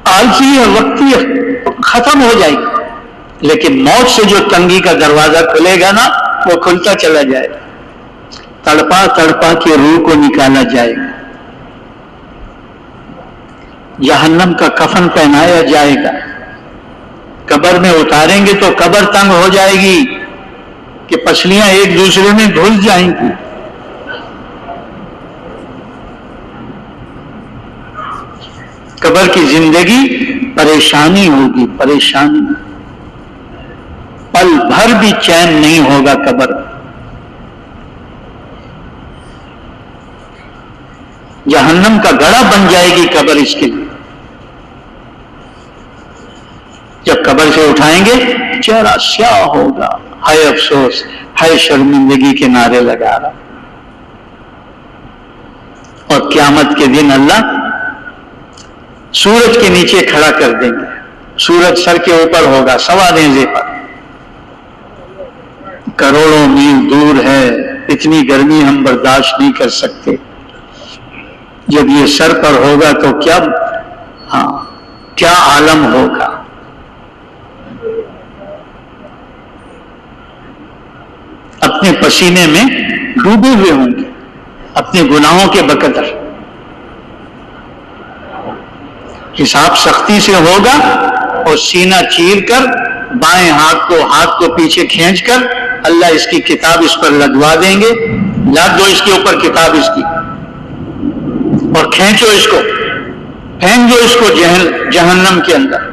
عارضی ہے، وقتی ہے، ختم ہو جائے گی. لیکن موت سے جو تنگی کا دروازہ کھلے گا نا، وہ کھلتا چلا جائے گا. تڑپا تڑپا کے روح کو نکالا جائے گا، جہنم کا کفن پہنایا جائے گا، قبر میں اتاریں گے تو قبر تنگ ہو جائے گی کہ پسلیاں ایک دوسرے میں دھل جائیں گی. قبر کی زندگی پریشانی ہوگی، پریشانی، پل بھر بھی چین نہیں ہوگا. قبر جہنم کا گڑھا بن جائے گی قبر اس کے لیے. جب قبر سے اٹھائیں گے چہرہ سیاہ ہوگا، ہائے افسوس، ہائے شرمندگی کے نعرے لگا رہا. اور قیامت کے دن اللہ سورج کے نیچے کھڑا کر دیں گے. سورج سر کے اوپر ہوگا، سوا نیزے پر، کروڑوں میل دور ہے، اتنی گرمی ہم برداشت نہیں کر سکتے. جب یہ سر پر ہوگا تو کیا عالم ہوگا. اپنے پسینے میں ڈوبے ہوئے ہوں گے اپنے گناہوں کے بقدر. حساب سختی سے ہوگا اور سینہ چیر کر بائیں ہاتھ کو پیچھے کھینچ کر اللہ اس کی کتاب اس پر لگوا دیں گے. لاد دو اس کے اوپر کتاب اس کی اور کھینچو اس کو، پھینک دو اس کو جہنم کے اندر.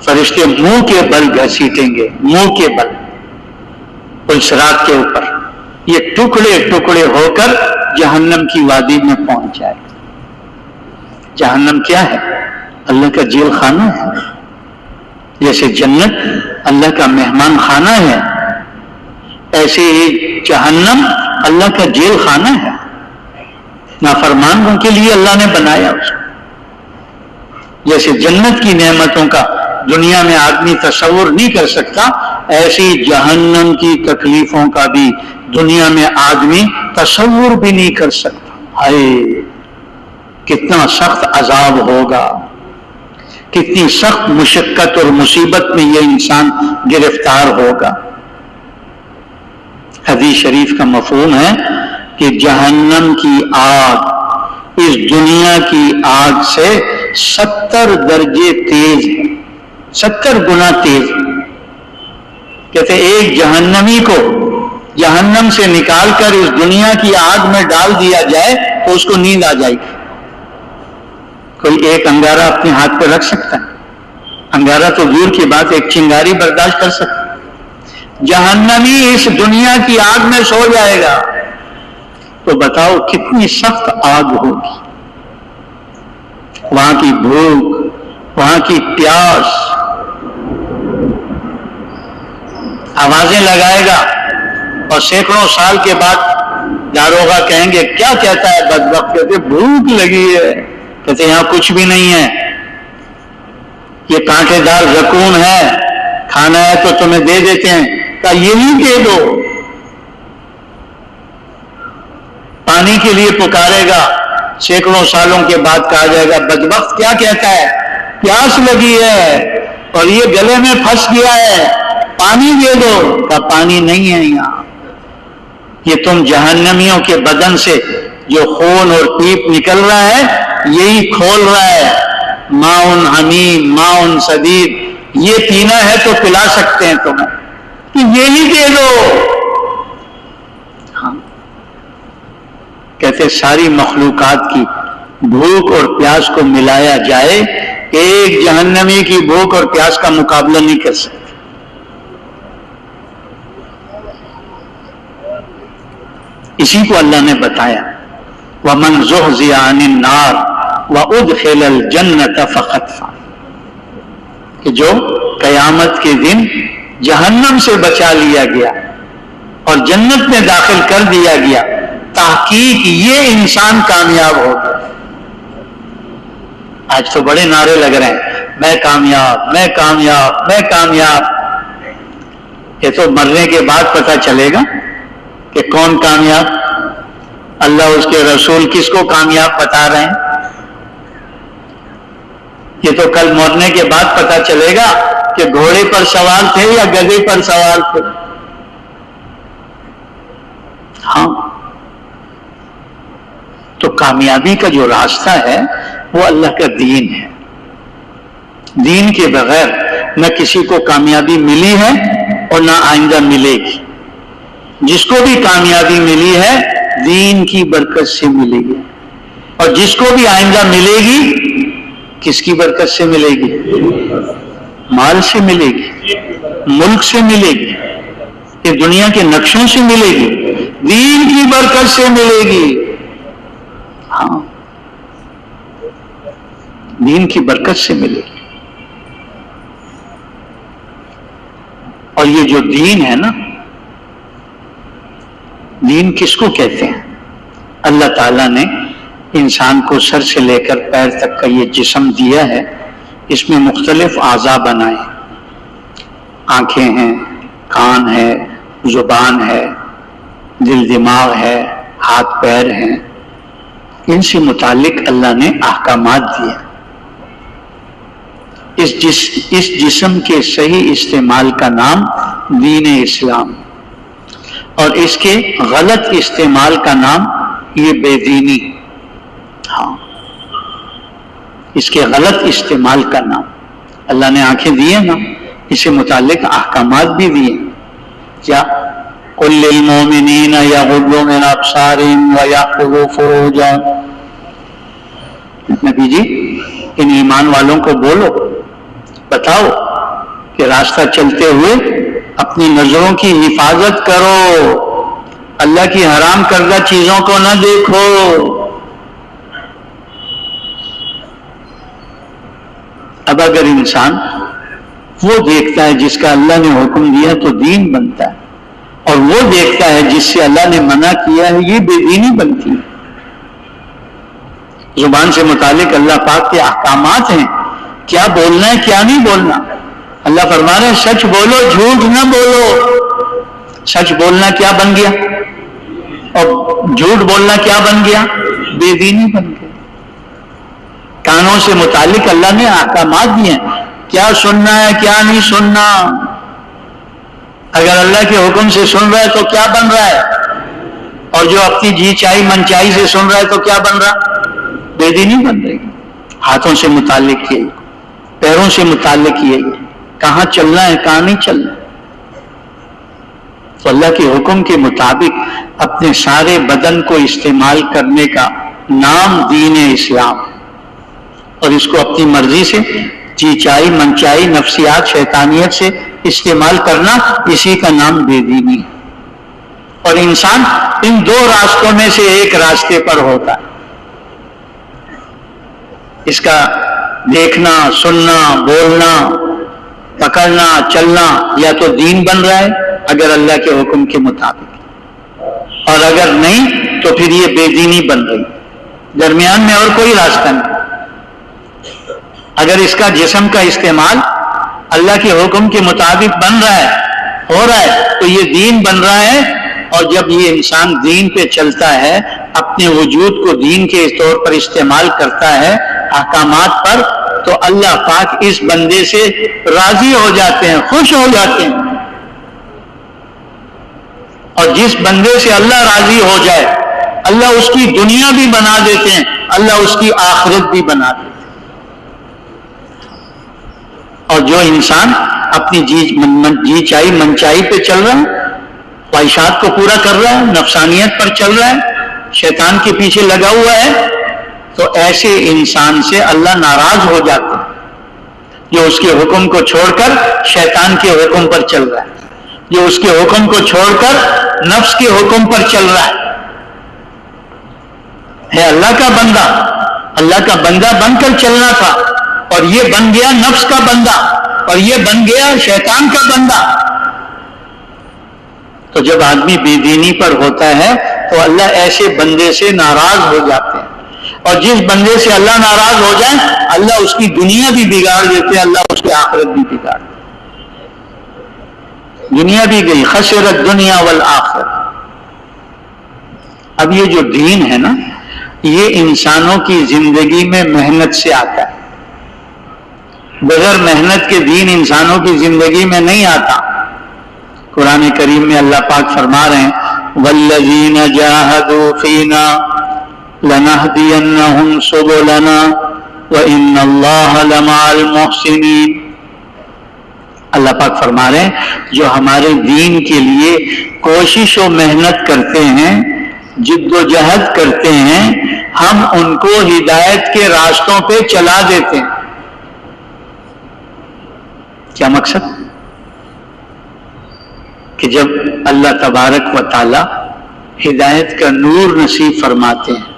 فرشتے منہ کے بل گھسیٹیں گے، منہ کے بل صراط کے اوپر. یہ ٹکڑے ٹکڑے ہو کر جہنم کی وادی میں پہنچ جائے. جہنم کیا ہے؟ اللہ کا جیل خانہ ہے. جیسے جنت اللہ کا مہمان خانہ ہے، ایسے ہی جہنم اللہ کا جیل خانہ ہے. نافرمانوں کے لیے اللہ نے بنایا اس کو. جیسے جنت کی نعمتوں کا دنیا میں آدمی تصور نہیں کر سکتا، ایسی جہنم کی تکلیفوں کا بھی دنیا میں آدمی تصور بھی نہیں کر سکتا. ہائے کتنا سخت عذاب ہوگا، کتنی سخت مشقت اور مصیبت میں یہ انسان گرفتار ہوگا. حدیث شریف کا مفہوم ہے کہ جہنم کی آگ اس دنیا کی آگ سے 70 درجے تیز ہے، 70 گنا تیز. کہتے ایک جہنمی کو جہنم سے نکال کر اس دنیا کی آگ میں ڈال دیا جائے تو اس کو نیند آ جائے گی. کوئی ایک انگارہ اپنے ہاتھ پہ رکھ سکتا ہے؟ انگارہ تو دور کی بات، ایک چنگاری برداشت کر سکتا. جہنمی اس دنیا کی آگ میں سو جائے گا تو بتاؤ کتنی سخت آگ ہوگی. وہاں کی بھوک، وہاں کی پیاس، آوازیں لگائے گا اور سینکڑوں سال کے بعد داروغہ کہیں گے کیا کہتا ہے بدبخت؟ کہتے بھوک لگی ہے. کہتے یہاں کچھ بھی نہیں ہے، یہ کانٹے دار زکون ہے، کھانا ہے تو تمہیں دے دیتے ہیں. کہا یہی دے دو. پانی کے لیے پکارے گا، سینکڑوں سالوں کے بعد کہا جائے گا بدبخت کیا کہتا ہے؟ پیاس لگی ہے اور یہ گلے میں پھنس گیا ہے، پانی دے دو. کہا پانی نہیں ہے یہاں. یہ تم جہنمیوں کے بدن سے جو خون اور پیپ نکل رہا ہے یہی کھول رہا ہے. ماؤن حمیم، ماؤن صدید، یہ پینا ہے تو پلا سکتے ہیں تمہیں، کہ یہی دے دو. ہاں کہتے ساری مخلوقات کی بھوک اور پیاس کو ملایا جائے، ایک جہنمی کی بھوک اور پیاس کا مقابلہ نہیں کر سکتے. اسی کو اللہ نے بتایا وَمَنْ زُحْزِحَ عَنِ النَّارِ وَأُدْخِلَ الْجَنَّةَ فَقَدْ فَازَ، کہ جو قیامت کے دن جہنم سے بچا لیا گیا اور جنت میں داخل کر دیا گیا، تحقیق یہ انسان کامیاب ہو گیا. آج تو بڑے نعرے لگ رہے ہیں میں کامیاب، میں کامیاب، میں کامیاب. یہ تو مرنے کے بعد پتہ چلے گا کہ کون کامیاب. اللہ اس کے رسول کس کو کامیاب بتا رہے ہیں. یہ تو کل مرنے کے بعد پتہ چلے گا کہ گھوڑے پر سوار تھے یا گدھے پر سوار تھے. ہاں تو کامیابی کا جو راستہ ہے وہ اللہ کا دین ہے. دین کے بغیر نہ کسی کو کامیابی ملی ہے اور نہ آئندہ ملے گی. جس کو بھی کامیابی ملی ہے دین کی برکت سے ملے گی، اور جس کو بھی آئندہ ملے گی کس کی برکت سے ملے گی؟ مال سے ملے گی، ملک سے ملے گی، یہ دنیا کے نقشوں سے ملے گی، دین کی برکت سے ملے گی. ہاں دین کی برکت سے ملے گی. اور یہ جو دین ہے نا، دین کس کو کہتے ہیں؟ اللہ تعالیٰ نے انسان کو سر سے لے کر پیر تک کا یہ جسم دیا ہے، اس میں مختلف اعضاء بنائے. آنکھیں ہیں، کان ہے، زبان ہے، دل دماغ ہے، ہاتھ پیر ہیں، ان سے متعلق اللہ نے احکامات دیے۔ اس جسم کے صحیح استعمال کا نام دین اسلام، اور اس کے غلط استعمال کا نام یہ بے دینی۔ ہاں، اس کے غلط استعمال کا نام، اللہ نے آنکھیں دی ہیں نا، اس سے متعلق احکامات بھی دیے۔ کیا قل للمؤمنین یغضوا من ابصارهم ویحفظوا فروجهم، نبی جی ان ایمان والوں کو بولو، بتاؤ کہ راستہ چلتے ہوئے اپنی نظروں کی حفاظت کرو، اللہ کی حرام کردہ چیزوں کو نہ دیکھو۔ اب اگر انسان وہ دیکھتا ہے جس کا اللہ نے حکم دیا تو دین بنتا ہے، اور وہ دیکھتا ہے جس سے اللہ نے منع کیا ہے، یہ بے دینی بنتی ہے۔ زبان سے متعلق اللہ پاک کے احکامات ہیں، کیا بولنا ہے کیا نہیں بولنا۔ اللہ فرما رہے ہیں سچ بولو، جھوٹ نہ بولو۔ سچ بولنا کیا بن گیا، اور جھوٹ بولنا کیا بن گیا، بے دینی بن گیا۔ کانوں سے متعلق اللہ نے احکامات دیے ہیں، کیا سننا ہے کیا نہیں سننا۔ اگر اللہ کے حکم سے سن رہا ہے تو کیا بن رہا ہے، اور جو اپنی جی چائی من چائی سے سن رہا ہے تو کیا بن رہا، بے دینی بن رہی۔ ہاتھوں سے متعلق یہی، پیروں سے متعلق یہی، کہاں چلنا ہے کہاں نہیں چلنا۔ تو اللہ کے حکم کے مطابق اپنے سارے بدن کو استعمال کرنے کا نام دین اسلام، اور اس کو اپنی مرضی سے جی چائی من چائی نفسیات شیطانیت سے استعمال کرنا، اسی کا نام بے دینی ہے۔ اور انسان ان دو راستوں میں سے ایک راستے پر ہوتا ہے، اس کا دیکھنا سننا بولنا پکڑنا چلنا یا تو دین بن رہا ہے اگر اللہ کے حکم کے مطابق، اور اگر نہیں تو پھر یہ بے دینی بن رہی، درمیان میں اور کوئی راستہ نہیں۔ اگر اس کا جسم کا استعمال اللہ کے حکم کے مطابق بن رہا ہے ہو رہا ہے تو یہ دین بن رہا ہے، اور جب یہ انسان دین پہ چلتا ہے، اپنے وجود کو دین کے طور پر استعمال کرتا ہے احکامات پر، تو اللہ پاک اس بندے سے راضی ہو جاتے ہیں، خوش ہو جاتے ہیں۔ اور جس بندے سے اللہ راضی ہو جائے، اللہ اس کی دنیا بھی بنا دیتے ہیں، اللہ اس کی آخرت بھی بنا دیتے ہیں۔ اور جو انسان اپنی جی چائی من چائی پہ چل رہا ہے، خواہشات کو پورا کر رہا ہے، نفسانیت پر چل رہا ہے، شیطان کے پیچھے لگا ہوا ہے، تو ایسے انسان سے اللہ ناراض ہو جاتے ہیں، جو اس کے حکم کو چھوڑ کر شیطان کے حکم پر چل رہا ہے، جو اس کے حکم کو چھوڑ کر نفس کے حکم پر چل رہا ہے اللہ کا بندہ، اللہ کا بندہ بن کر چلنا تھا، اور یہ بن گیا نفس کا بندہ، اور یہ بن گیا شیطان کا بندہ۔ تو جب آدمی بے دینی پر ہوتا ہے تو اللہ ایسے بندے سے ناراض ہو جاتے ہیں، اور جس بندے سے اللہ ناراض ہو جائے اللہ اس کی دنیا بھی بگاڑ دیتے ہیں، اللہ اس کی آخرت بھی بگاڑ دیتے ہیں۔ دنیا بھی گئی، خسرت دنیا والآخرہ۔ اب یہ جو دین ہے نا، یہ انسانوں کی زندگی میں محنت سے آتا ہے، بغیر محنت کے دین انسانوں کی زندگی میں نہیں آتا۔ قرآن کریم میں اللہ پاک فرما رہے ہیں والذین جاہدوا فینا لنہدینہم سبلنا وان اللہ لمع المحسنین۔ اللہ پاک فرما رہے ہیں جو ہمارے دین کے لیے کوشش و محنت کرتے ہیں، جد و جہد کرتے ہیں، ہم ان کو ہدایت کے راستوں پہ چلا دیتے ہیں۔ کیا مقصد؟ کہ جب اللہ تبارک و تعالی ہدایت کا نور نصیب فرماتے ہیں،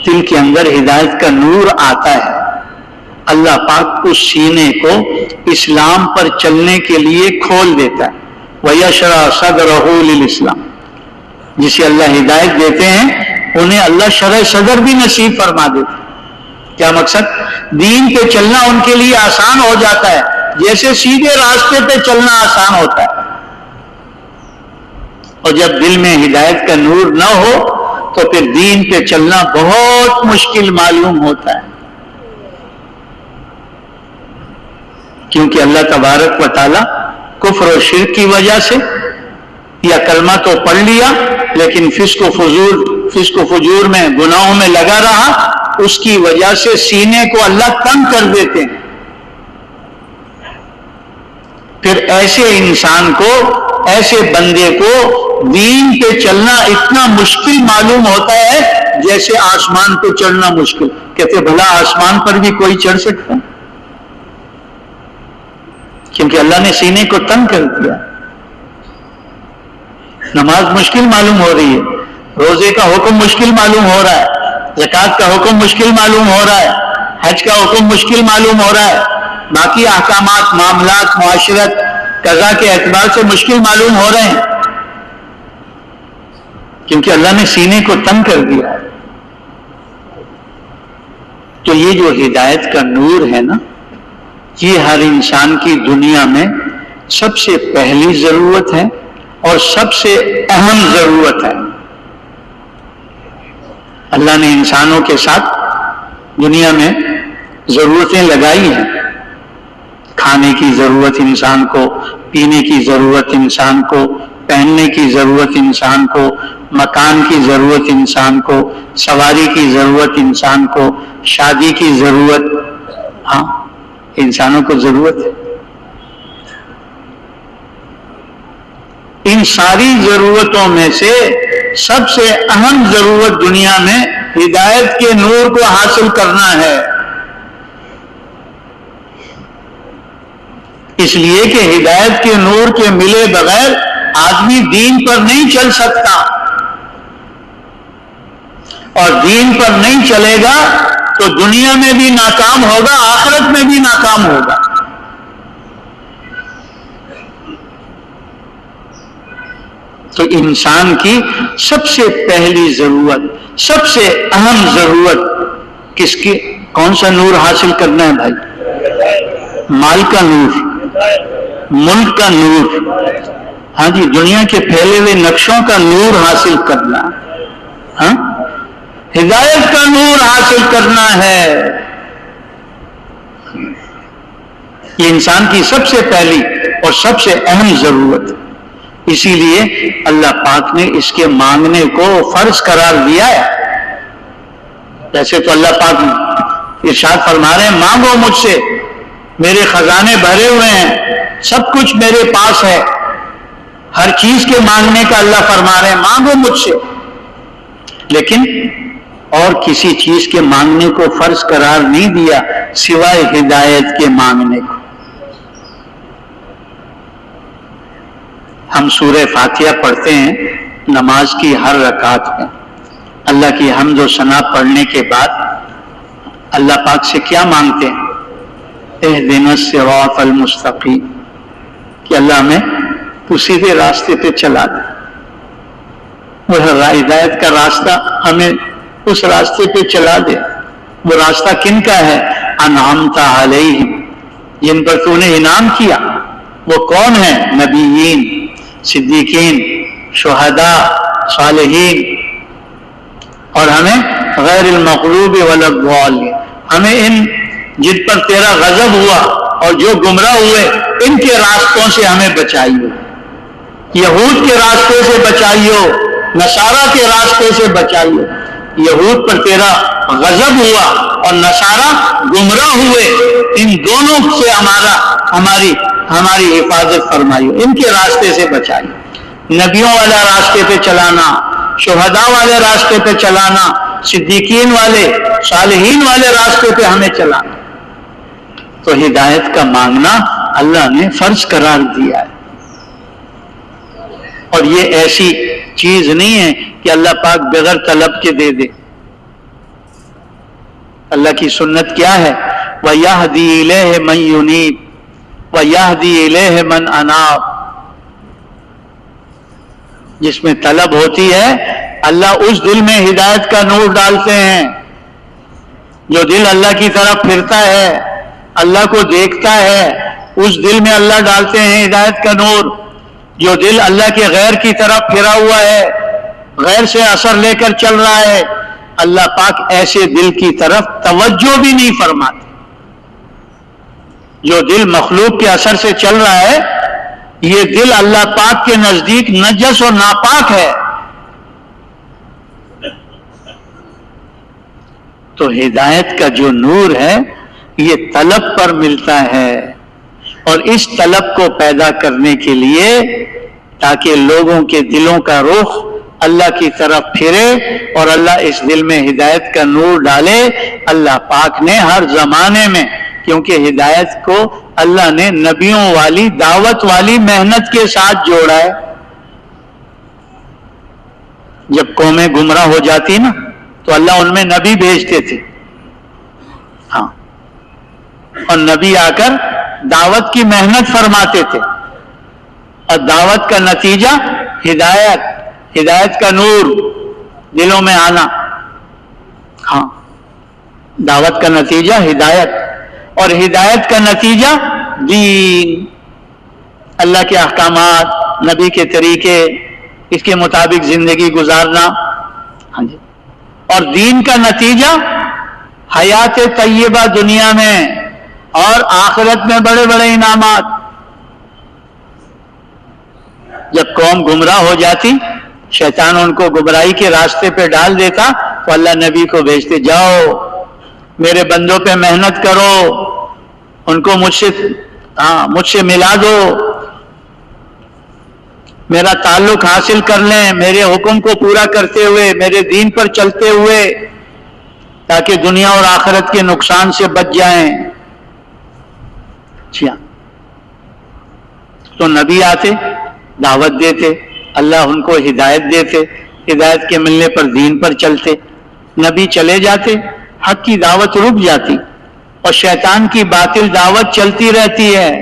دل کے اندر ہدایت کا نور آتا ہے، اللہ پاک اس سینے کو اسلام پر چلنے کے لیے کھول دیتا ہے۔ وَيَشْرَحُ صَدْرَهُ لِلْإِسْلَامِ، جسے اللہ ہدایت دیتے ہیں انہیں اللہ شرح صدر بھی نصیب فرما دیتے ہیں۔ کیا مقصد؟ دین پہ چلنا ان کے لیے آسان ہو جاتا ہے، جیسے سیدھے راستے پہ چلنا آسان ہوتا ہے۔ اور جب دل میں ہدایت کا نور نہ ہو تو پھر دین پہ چلنا بہت مشکل معلوم ہوتا ہے، کیونکہ اللہ تبارک و تعالی کفر و شرک کی وجہ سے یا کلمہ تو پڑھ لیا لیکن فسق و فجور میں گناہوں میں لگا رہا، اس کی وجہ سے سینے کو اللہ تنگ کر دیتے ہیں۔ پھر ایسے انسان کو، ایسے بندے کو دین پہ چلنا اتنا مشکل معلوم ہوتا ہے جیسے آسمان پہ چڑھنا مشکل۔ کہتے بھلا آسمان پر بھی کوئی چڑھ سکتا ہے؟ کیونکہ اللہ نے سینے کو تنگ کر دیا۔ نماز مشکل معلوم ہو رہی ہے، روزے کا حکم مشکل معلوم ہو رہا ہے، زکوٰۃ کا حکم مشکل معلوم ہو رہا ہے، حج کا حکم مشکل معلوم ہو رہا ہے، باقی احکامات، معاملات، معاشرت، قضا کے اعتبار سے مشکل معلوم ہو رہے ہیں، کیونکہ اللہ نے سینے کو تنگ کر دیا۔ تو یہ جو ہدایت کا نور ہے نا، یہ ہر انسان کی دنیا میں سب سے پہلی ضرورت ہے اور سب سے اہم ضرورت ہے۔ اللہ نے انسانوں کے ساتھ دنیا میں ضرورتیں لگائی ہیں، کھانے کی ضرورت انسان کو، پینے کی ضرورت انسان کو، پہننے کی ضرورت انسان کو، مکان کی ضرورت انسان کو، سواری کی ضرورت انسان کو، شادی کی ضرورت، ہاں انسانوں کو ضرورت ہے۔ ان ساری ضرورتوں میں سے سب سے اہم ضرورت دنیا میں ہدایت کے نور کو حاصل کرنا ہے، اس لیے کہ ہدایت کے نور کے ملے بغیر آدمی دین پر نہیں چل سکتا، اور دین پر نہیں چلے گا تو دنیا میں بھی ناکام ہوگا، آخرت میں بھی ناکام ہوگا۔ تو انسان کی سب سے پہلی ضرورت، سب سے اہم ضرورت کس کی؟ کون سا نور حاصل کرنا ہے بھائی؟ مال کا نور، ملک کا نور، ہاں جی، دنیا کے پھیلے ہوئے نقشوں کا نور حاصل کرنا، ہاں، ہدایت کا نور حاصل کرنا ہے۔ یہ انسان کی سب سے پہلی اور سب سے اہم ضرورت، اسی لیے اللہ پاک نے اس کے مانگنے کو فرض قرار دیا ہے۔ جیسے تو اللہ پاک ارشاد فرما رہے ہیں، مانگو مجھ سے، میرے خزانے بھرے ہوئے ہیں، سب کچھ میرے پاس ہے، ہر چیز کے مانگنے کا اللہ فرما رہے ہیں، مانگو مجھ سے۔ لیکن اور کسی چیز کے مانگنے کو فرض قرار نہیں دیا سوائے ہدایت کے مانگنے کو۔ ہم سورہ فاتحہ پڑھتے ہیں نماز کی ہر رکعت میں، اللہ کی حمد و ثنا پڑھنے کے بعد اللہ پاک سے کیا مانگتے ہیں؟ اہدنا الصراط المستقیم، کہ اللہ ہمیں تو سیدھے راستے پہ چلا دے، وہ ہدایت کا راستہ ہمیں اس راستے پہ چلا دے۔ وہ راستہ کن کا ہے؟ انعمت علیہم، جن پر تو نے انعام کیا۔ وہ کون ہیں؟ نبیین، صدیقین، شہداء، صالحین، اور ہمیں غیر المغضوب ولا الضالین، ہمیں ان جن پر تیرا غضب ہوا اور جو گمراہ ہوئے ان کے راستوں سے ہمیں بچائیو، یہود کے راستے سے بچائیو، نصارہ کے راستے سے بچائیو۔ یہود پر تیرا غضب ہوا اور نصارہ گمراہ ہوئے، ان دونوں سے ہماری حفاظت فرمائیو، ان کے راستے سے بچائیو۔ نبیوں والا راستے پہ چلانا، شہداء والے راستے پہ چلانا، صدیقین والے، صالحین والے راستے پہ ہمیں چلانا۔ تو ہدایت کا مانگنا اللہ نے فرض قرار دیا ہے، اور یہ ایسی چیز نہیں ہے کہ اللہ پاک بغیر طلب کے دے دے۔ اللہ کی سنت کیا ہے؟ وَيَهْدِي إِلَيْهِ مَن يُنِيبُ وَيَهْدِي إِلَيْهِ مَن أَنَابَ، جس میں طلب ہوتی ہے اللہ اس دل میں ہدایت کا نور ڈالتے ہیں، جو دل اللہ کی طرف پھرتا ہے، اللہ کو دیکھتا ہے، اس دل میں اللہ ڈالتے ہیں ہدایت کا نور۔ جو دل اللہ کے غیر کی طرف پھرا ہوا ہے، غیر سے اثر لے کر چل رہا ہے، اللہ پاک ایسے دل کی طرف توجہ بھی نہیں فرماتے۔ جو دل مخلوق کے اثر سے چل رہا ہے، یہ دل اللہ پاک کے نزدیک نجس اور ناپاک ہے۔ تو ہدایت کا جو نور ہے یہ طلب پر ملتا ہے، اور اس طلب کو پیدا کرنے کے لیے تاکہ لوگوں کے دلوں کا رخ اللہ کی طرف پھرے اور اللہ اس دل میں ہدایت کا نور ڈالے، اللہ پاک نے ہر زمانے میں، کیونکہ ہدایت کو اللہ نے نبیوں والی دعوت والی محنت کے ساتھ جوڑا ہے۔ جب قومیں گمراہ ہو جاتی نا تو اللہ ان میں نبی بھیجتے تھے، ہاں، اور نبی آ کر دعوت کی محنت فرماتے تھے، اور دعوت کا نتیجہ ہدایت کا نور دلوں میں آنا، ہاں، دعوت کا نتیجہ ہدایت، اور ہدایت کا نتیجہ دین، اللہ کے احکامات، نبی کے طریقے، اس کے مطابق زندگی گزارنا، ہاں جی، اور دین کا نتیجہ حیات طیبہ دنیا میں اور آخرت میں بڑے بڑے انعامات۔ جب قوم گمراہ ہو جاتی، شیطان ان کو گمراہی کے راستے پہ ڈال دیتا، تو اللہ نبی کو بھیجتے، جاؤ میرے بندوں پہ محنت کرو، ان کو مجھ سے ملا دو، میرا تعلق حاصل کر لیں، میرے حکم کو پورا کرتے ہوئے، میرے دین پر چلتے ہوئے، تاکہ دنیا اور آخرت کے نقصان سے بچ جائیں۔ تو نبی آتے، دعوت دیتے، اللہ ان کو ہدایت دیتے، ہدایت کے ملنے پر دین پر چلتے، نبی چلے جاتے، حق کی دعوت رک جاتی، اور شیطان کی باطل دعوت چلتی رہتی ہے۔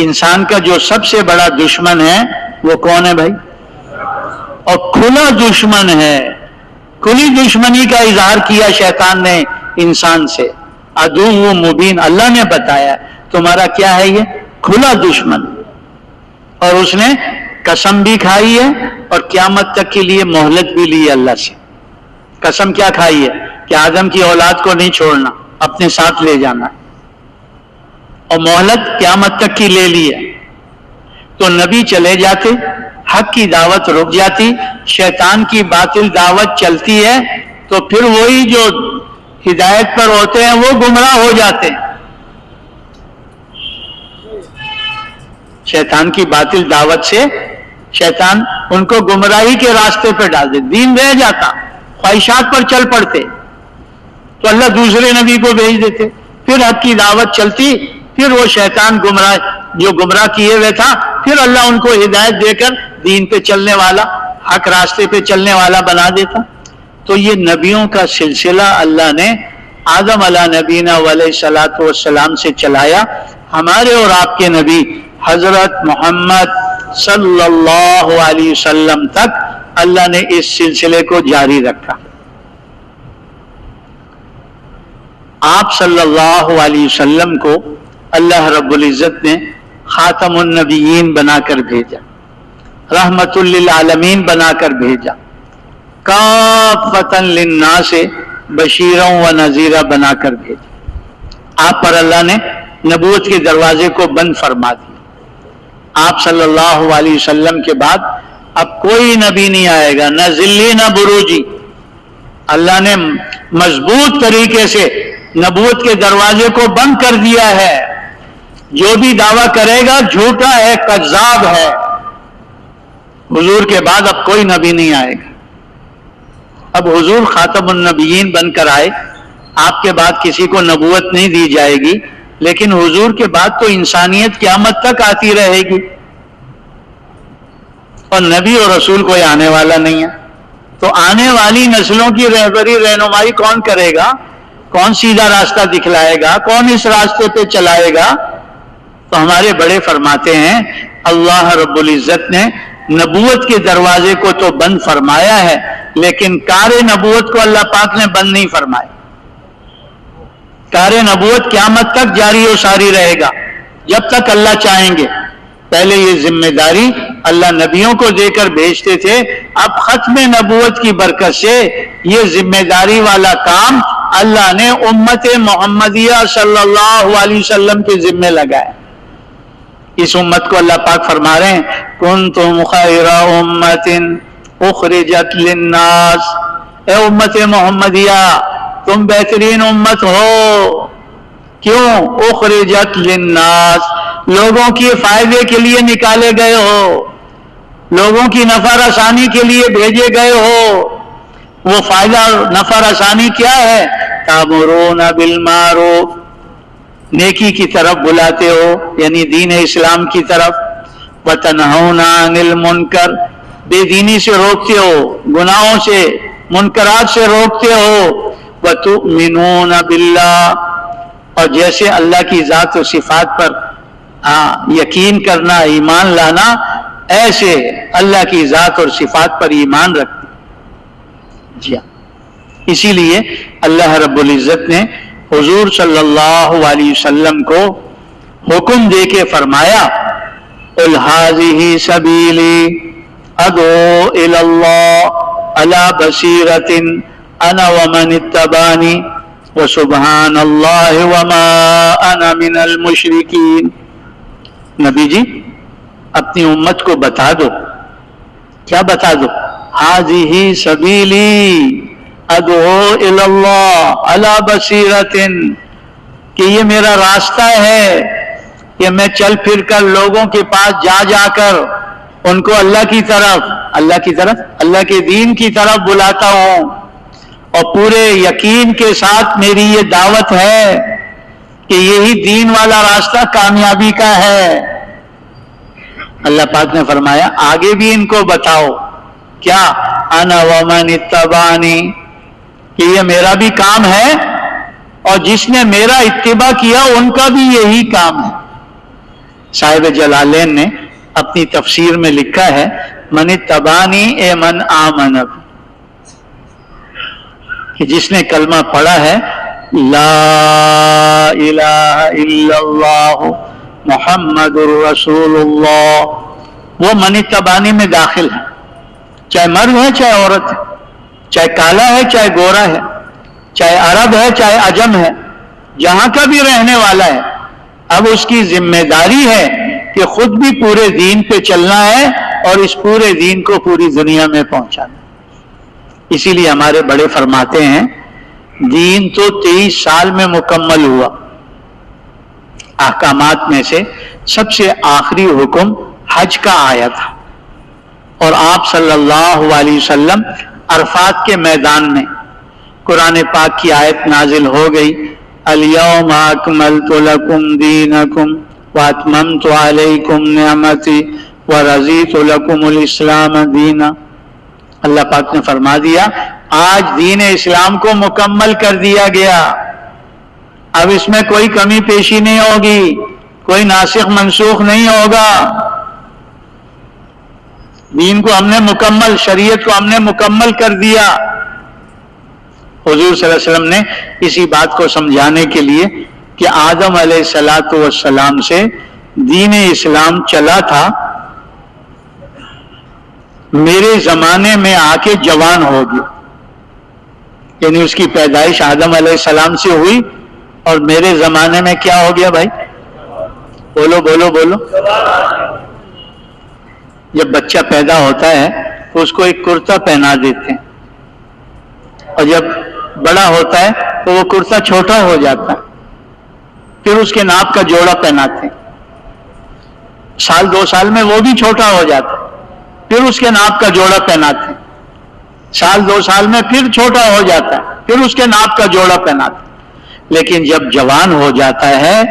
انسان کا جو سب سے بڑا دشمن ہے وہ کون ہے بھائی؟ اور کھلا دشمن ہے، کھلی دشمنی کا اظہار کیا شیطان نے انسان سے، عدو مبین، اللہ نے بتایا تمہارا کیا ہے، یہ کھلا دشمن، اور اس نے قسم بھی کھائی ہے اور قیامت تک کے لیے مہلت بھی لی ہے اللہ سے۔ قسم کیا کھائی ہے کہ آدم کی اولاد کو نہیں چھوڑنا، اپنے ساتھ لے جانا، اور مہلت قیامت تک کی لے لی ہے۔ تو نبی چلے جاتے، حق کی دعوت رک جاتی، شیطان کی باطل دعوت چلتی ہے، تو پھر وہی جو ہدایت پر ہوتے ہیں وہ گمراہ ہو جاتے ہیں۔ شیطان کی باطل دعوت سے شیطان ان کو گمراہی کے راستے پہ ڈال دے، دین رہ جاتا، خواہشات پر چل پڑتے، تو اللہ دوسرے نبی کو بھیج دیتے، پھر حق کی دعوت چلتی، پھر وہ شیطان جو گمراہ کیے ہوئے تھا، پھر اللہ ان کو ہدایت دے کر دین پہ چلنے والا، حق راستے پہ چلنے والا بنا دیتا۔ تو یہ نبیوں کا سلسلہ اللہ نے آدم علیہ نبینا علیہ الصلوۃ والسلام سے چلایا، ہمارے اور آپ کے نبی حضرت محمد صلی اللہ علیہ وسلم تک اللہ نے اس سلسلے کو جاری رکھا۔ آپ صلی اللہ علیہ وسلم کو اللہ رب العزت نے خاتم النبیین بنا کر بھیجا، رحمت للعالمین بنا کر بھیجا، کافۃ للناس بشیرا و نذیرا بنا کر بھیجا۔ آپ پر اللہ نے نبوت کے دروازے کو بند فرما دیا۔ آپ صلی اللہ علیہ وسلم کے بعد اب کوئی نبی نہیں آئے گا، نہ ذلی نہ بروجی۔ اللہ نے مضبوط طریقے سے نبوت کے دروازے کو بند کر دیا ہے۔ جو بھی دعویٰ کرے گا جھوٹا ہے، کذاب ہے۔ حضور کے بعد اب کوئی نبی نہیں آئے گا۔ اب حضور خاتم النبیین بن کر آئے، آپ کے بعد کسی کو نبوت نہیں دی جائے گی، لیکن حضور کے بعد تو انسانیت قیامت تک آتی رہے گی، اور نبی اور رسول کوئی آنے والا نہیں ہے۔ تو آنے والی نسلوں کی رہبری رہنمائی کون کرے گا؟ کون سیدھا راستہ دکھلائے گا؟ کون اس راستے پہ چلائے گا؟ تو ہمارے بڑے فرماتے ہیں اللہ رب العزت نے نبوت کے دروازے کو تو بند فرمایا ہے، لیکن کار نبوت کو اللہ پاک نے بند نہیں فرمایا۔ کار نبوت قیامت تک جاری و ساری رہے گا، جب تک اللہ چاہیں گے۔ پہلے یہ ذمہ داری اللہ نبیوں کو دے کر بھیجتے تھے، اب ختم نبوت کی برکت سے یہ ذمہ داری والا کام اللہ نے امت محمدیہ صلی اللہ علیہ وسلم کے ذمہ لگایا۔ اس امت کو اللہ پاک فرما رہے ہیں کنتم خیر امت اخرجت للناس، اے امت محمدیہ تم بہترین امت ہو۔ کیوں؟ اخرجت للناس، لوگوں کے فائدے کے لیے نکالے گئے ہو، لوگوں کی نفع رسانی کے لیے بھیجے گئے ہو۔ وہ فائدہ نفع رسانی کیا ہے؟ تامرون بالمعروف، نیکی کی طرف بلاتے ہو، یعنی دین اسلام کی طرف، وتنہون عن المنکر، بے دینی سے روکتے ہو، گناہوں سے منکرات سے روکتے ہو، وتؤمنون باللہ، اور جیسے اللہ کی ذات و صفات پر یقین کرنا، ایمان لانا، ایسے اللہ کی ذات اور صفات پر ایمان رکھتے۔ جی ہاں، اسی لیے اللہ رب العزت نے حضور صلی اللہ علیہ وسلم کو حکم دے کے فرمایا قل ھذہ سبیلی ادعو الی اللہ علی بصیرۃ انا ومن اتبعنی وسبحان اللہ وما انا من المشرکین۔ نبی جی اپنی امت کو بتا دو، کیا بتا دو؟ ھذہ سبیلی ادعو الی اللہ علی بصیرۃ، کہ یہ میرا راستہ ہے کہ میں چل پھر کر لوگوں کے پاس جا جا کر ان کو اللہ کی طرف اللہ کے دین کی طرف بلاتا ہوں، اور پورے یقین کے ساتھ میری یہ دعوت ہے کہ یہی دین والا راستہ کامیابی کا ہے۔ اللہ پاک نے فرمایا آگے بھی ان کو بتاؤ، کیا؟ انا ومن اتبعنی، کہ یہ میرا بھی کام ہے اور جس نے میرا اتباع کیا ان کا بھی یہی کام ہے۔ صاحب جلالین نے اپنی تفسیر میں لکھا ہے من اتبعنی اے من آمن بی، کہ جس نے کلمہ پڑھا ہے لا الہ الا اللہ محمد الرسول اللہ، وہ من اتبعنی میں داخل ہے، چاہے مرد ہے چاہے عورت ہے، چاہے کالا ہے چاہے گورا ہے، چاہے عرب ہے چاہے عجم ہے، جہاں کا بھی رہنے والا ہے۔ اب اس کی ذمہ داری ہے کہ خود بھی پورے دین پہ چلنا ہے اور اس پورے دین کو پوری دنیا میں پہنچانا۔ اسی لیے ہمارے بڑے فرماتے ہیں دین تو 23 سال میں مکمل ہوا، احکامات میں سے سب سے آخری حکم حج کا آیا تھا، اور آپ صلی اللہ علیہ وسلم عرفات کے میدان میں قرآن پاک کی آیت نازل ہو گئی الیوم اکملت لکم دینکم واتممت علیکم نعمتی ورضیت لکم الاسلام دینا۔ اللہ پاک نے فرما دیا آج دین اسلام کو مکمل کر دیا گیا، اب اس میں کوئی کمی پیشی نہیں ہوگی، کوئی ناسخ منسوخ نہیں ہوگا۔ دین کو ہم نے مکمل، شریعت کو ہم نے مکمل کر دیا۔ حضور صلی اللہ علیہ وسلم نے اسی بات کو سمجھانے کے لیے کہ آدم علیہ السلام سے دین اسلام چلا تھا، میرے زمانے میں آ کے جوان ہو گیا، یعنی اس کی پیدائش آدم علیہ السلام سے ہوئی اور میرے زمانے میں کیا ہو گیا بھائی؟ بولو بولو بولو۔ جب بچہ پیدا ہوتا ہے تو اس کو ایک کرتا پہنا دیتے ہیں، اور جب بڑا ہوتا ہے تو وہ کرتا چھوٹا ہو جاتا ہے، پھر اس کے ناپ کا جوڑا پہناتے ہیں، سال 2 سال میں وہ بھی چھوٹا ہو جاتا ہے، پھر اس کے ناپ کا جوڑا پہناتے ہیں، سال 2 سال میں پھر چھوٹا ہو جاتا ہے، پھر اس کے ناپ کا جوڑا پہناتے ہیں۔ لیکن جب جوان ہو جاتا ہے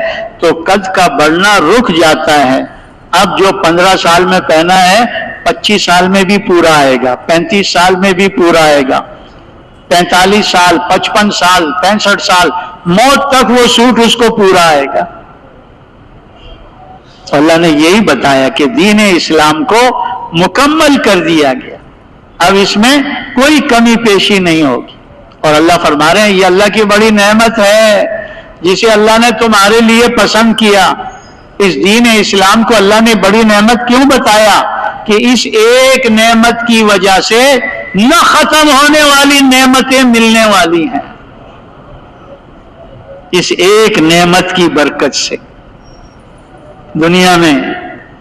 تو قد کا بڑھنا رک جاتا ہے، اب جو 15 سال میں پہنا ہے 25 سال میں بھی پورا آئے گا، 35 سال میں بھی پورا آئے گا، 45 سال 55 سال 65 سال موت تک وہ سوٹ اس کو پورا آئے گا۔ اللہ نے یہی بتایا کہ دین اسلام کو مکمل کر دیا گیا، اب اس میں کوئی کمی پیشی نہیں ہوگی۔ اور اللہ فرما رہے ہیں یہ اللہ کی بڑی نعمت ہے جسے اللہ نے تمہارے لیے پسند کیا، اس دین اسلام کو اللہ نے بڑی نعمت کیوں بتایا؟ کہ اس ایک نعمت کی وجہ سے نہ ختم ہونے والی نعمتیں ملنے والی ہیں، اس ایک نعمت کی برکت سے دنیا میں،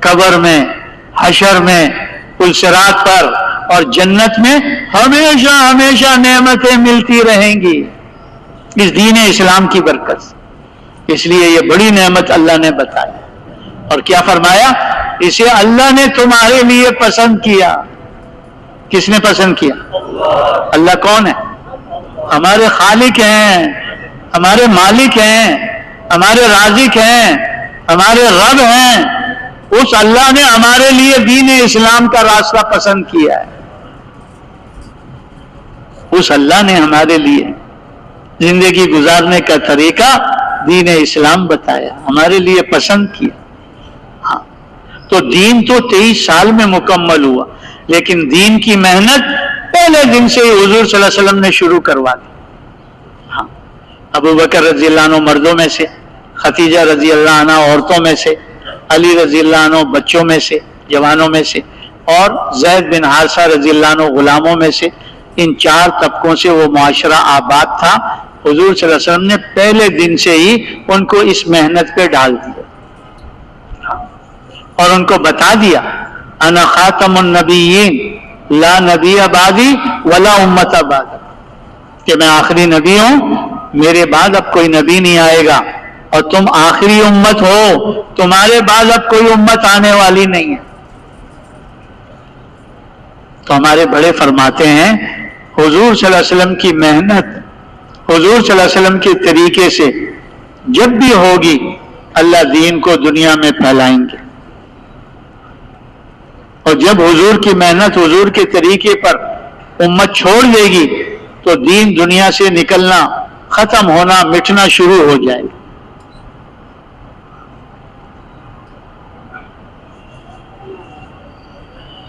قبر میں، حشر میں، پلسرات پر اور جنت میں ہمیشہ ہمیشہ نعمتیں ملتی رہیں گی اس دین اسلام کی برکت سے۔ اس لیے یہ بڑی نعمت اللہ نے بتایا، اور کیا فرمایا؟ اسے اللہ نے تمہارے لیے پسند کیا۔ کس نے پسند کیا؟ اللہ کون ہے؟ ہمارے خالق ہیں، ہمارے مالک ہیں، ہمارے رازق ہیں، ہمارے رب ہیں۔ اس اللہ نے ہمارے لیے دین اسلام کا راستہ پسند کیا ہے، اس اللہ نے ہمارے لیے زندگی گزارنے کا طریقہ دین اسلام بتایا، ہمارے لیے پسند کیا۔ ہاں، تو دین تو 23 سال میں مکمل ہوا، لیکن دین کی محنت پہلے دن سے ہی حضور صلی اللہ علیہ وسلم نے شروع کروا دی۔ ہاں، ابو بکر رضی اللہ عنہ مردوں میں سے، خدیجہ رضی اللہ عنہ عورتوں میں سے، علی رضی اللہ عنہ بچوں میں سے، جوانوں میں سے، اور زید بن حارثہ رضی اللہ عنہ غلاموں میں سے، ان 4 طبقوں سے وہ معاشرہ آباد تھا۔ حضور صلی اللہ علیہ وسلم نے پہلے دن سے ہی ان کو اس محنت پہ ڈال دیا اور ان کو بتا دیا، انا خاتم النبیین لا نبی بعدی ولا امت بعد، کہ میں آخری نبی ہوں، میرے بعد اب کوئی نبی نہیں آئے گا، اور تم آخری امت ہو، تمہارے بعد اب کوئی امت آنے والی نہیں ہے۔ تو ہمارے بڑے فرماتے ہیں حضور صلی اللہ علیہ وسلم کی محنت، حضور صلی اللہ علیہ وسلم کے طریقے سے جب بھی ہوگی، اللہ دین کو دنیا میں پھیلائیں گے، اور جب حضور کی محنت، حضور کے طریقے پر امت چھوڑ دے گی تو دین دنیا سے نکلنا، ختم ہونا، مٹنا شروع ہو جائے گا۔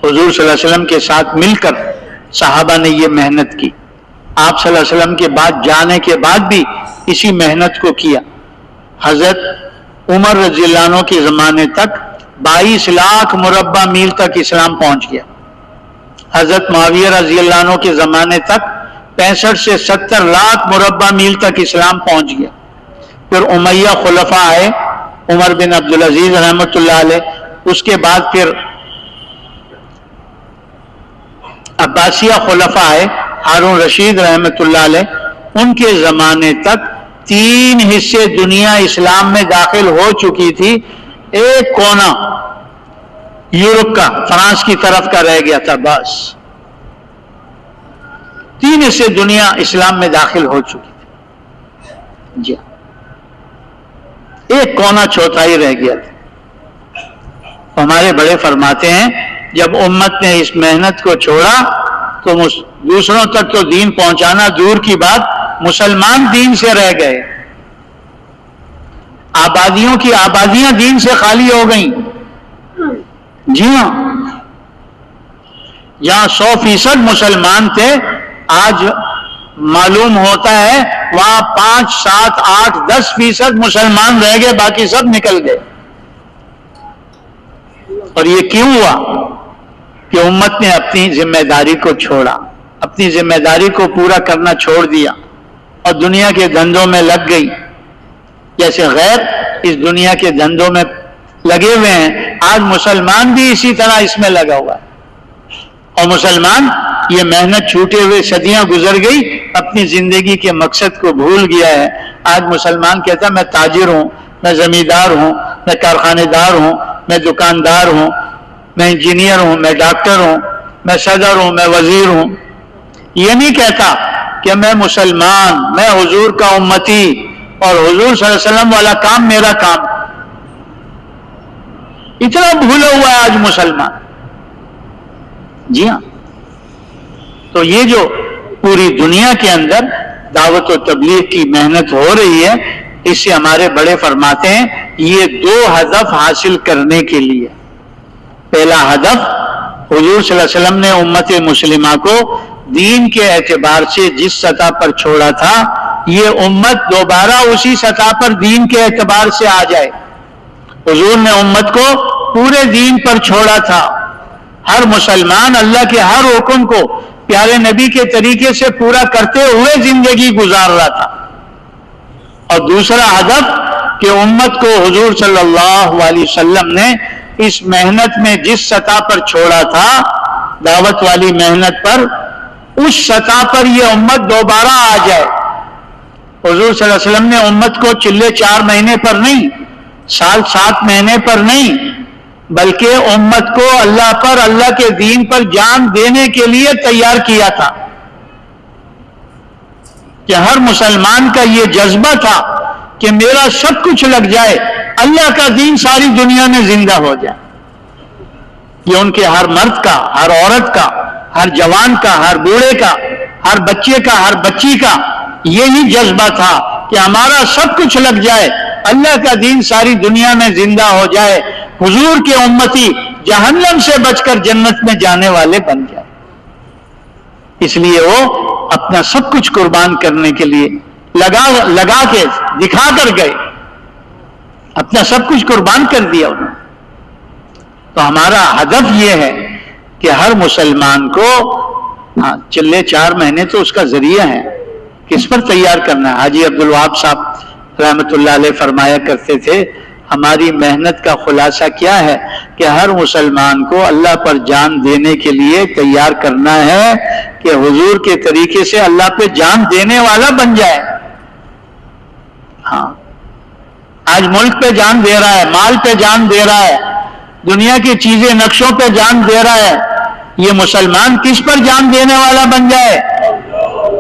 حضور صلی اللہ علیہ وسلم کے ساتھ مل کر صحابہ نے یہ محنت کی، آپ صلی اللہ علیہ وسلم کے بعد جانے کے بعد بھی اسی محنت کو کیا۔ حضرت عمر رضی اللہ عنہ کے زمانے تک 22 لاکھ مربع میل تک اسلام پہنچ گیا۔ حضرت معاویہ رضی اللہ عنہ کے زمانے تک 65 سے 70 لاکھ مربع میل تک اسلام پہنچ گیا۔ پھر امیہ خلفاء آئے، عمر بن عبدالعزیز رحمۃ اللہ علیہ، اس کے بعد پھر عباسیہ خلفاء آئے، ہارون رشید رحمۃ اللہ علیہ، ان کے زمانے تک 3 حصے دنیا اسلام میں داخل ہو چکی تھی، ایک کونا یورپ کا، فرانس کی طرف کا رہ گیا تھا، بس 3 حصے دنیا اسلام میں داخل ہو چکی تھی، جی ایک کونا چوتھائی رہ گیا تھا۔ ہمارے بڑے فرماتے ہیں جب امت نے اس محنت کو چھوڑا تو دوسروں تک تو دین پہنچانا دور کی بات، مسلمان دین سے رہ گئے، آبادیوں کی آبادیاں دین سے خالی ہو گئیں۔ جی ہاں، جہاں 100% مسلمان تھے، آج معلوم ہوتا ہے وہاں 5, 7, 8, 10% مسلمان رہ گئے، باقی سب نکل گئے۔ اور یہ کیوں ہوا؟ کہ امت نے اپنی ذمہ داری کو چھوڑا، اپنی ذمہ داری کو پورا کرنا چھوڑ دیا اور دنیا کے دھندوں میں لگ گئی۔ جیسے غیر اس دنیا کے دھندوں میں لگے ہوئے ہیں، آج مسلمان بھی اسی طرح اس میں لگا ہوا ہے، اور مسلمان یہ محنت چھوٹے ہوئے صدیاں گزر گئی، اپنی زندگی کے مقصد کو بھول گیا ہے۔ آج مسلمان کہتا ہے میں تاجر ہوں، میں زمیندار ہوں، میں کارخانے دار ہوں، میں دکاندار ہوں، میں انجینئر ہوں، میں ڈاکٹر ہوں، میں صدر ہوں، میں وزیر ہوں۔ یہ نہیں کہتا کہ میں مسلمان، میں حضور کا امتی، اور حضور صلی اللہ علیہ وسلم والا کام میرا کام۔ اتنا بھولا ہوا ہے آج مسلمان۔ جی ہاں، تو یہ جو پوری دنیا کے اندر دعوت و تبلیغ کی محنت ہو رہی ہے، اس سے ہمارے بڑے فرماتے ہیں یہ 2 ہدف حاصل کرنے کے لیے۔ پہلا ہدف، حضور صلی اللہ علیہ وسلم نے امت مسلمہ کو دین کے اعتبار سے جس سطح پر چھوڑا تھا، یہ امت دوبارہ اسی سطح پر دین کے اعتبار سے آ جائے، حضور نے امت کو پورے دین پر چھوڑا تھا. ہر مسلمان اللہ کے ہر حکم کو پیارے نبی کے طریقے سے پورا کرتے ہوئے زندگی گزار رہا تھا. اور دوسرا ہدف کہ امت کو حضور صلی اللہ علیہ وسلم نے اس محنت میں جس سطح پر چھوڑا تھا، دعوت والی محنت پر، اس سطح پر یہ امت دوبارہ آ جائے. حضور صلی اللہ علیہ وسلم نے امت کو چلے 4 مہینے پر نہیں، سال 7 مہینے پر نہیں، بلکہ امت کو اللہ پر، اللہ کے دین پر جان دینے کے لیے تیار کیا تھا. کہ ہر مسلمان کا یہ جذبہ تھا کہ میرا سب کچھ لگ جائے، اللہ کا دین ساری دنیا میں زندہ ہو جائے. یہ ان کے ہر مرد کا، ہر عورت کا، ہر جوان کا، ہر بوڑھے کا، ہر بچے کا، ہر بچی کا یہی جذبہ تھا کہ ہمارا سب کچھ لگ جائے، اللہ کا دین ساری دنیا میں زندہ ہو جائے، حضور کے امتی جہنم سے بچ کر جنت میں جانے والے بن جائے. اس لیے وہ اپنا سب کچھ قربان کرنے کے لیے لگا کے دکھا کر گئے، اپنا سب کچھ قربان کر دیا انہوں نے. تو ہمارا ہدف یہ ہے کہ ہر مسلمان کو چلے 4 مہینے تو اس کا ذریعہ ہے، کس پر تیار کرنا ہے. حاجی عبدالوہاب صاحب رحمۃ اللہ علیہ فرمایا کرتے تھے، ہماری محنت کا خلاصہ کیا ہے کہ ہر مسلمان کو اللہ پر جان دینے کے لیے تیار کرنا ہے کہ حضور کے طریقے سے اللہ پہ جان دینے والا بن جائے. ہاں، آج ملک پہ جان دے رہا ہے، مال پہ جان دے رہا ہے، دنیا کی چیزیں نقشوں پہ جان دے رہا ہے. یہ مسلمان کس پر جان دینے والا بن جائے؟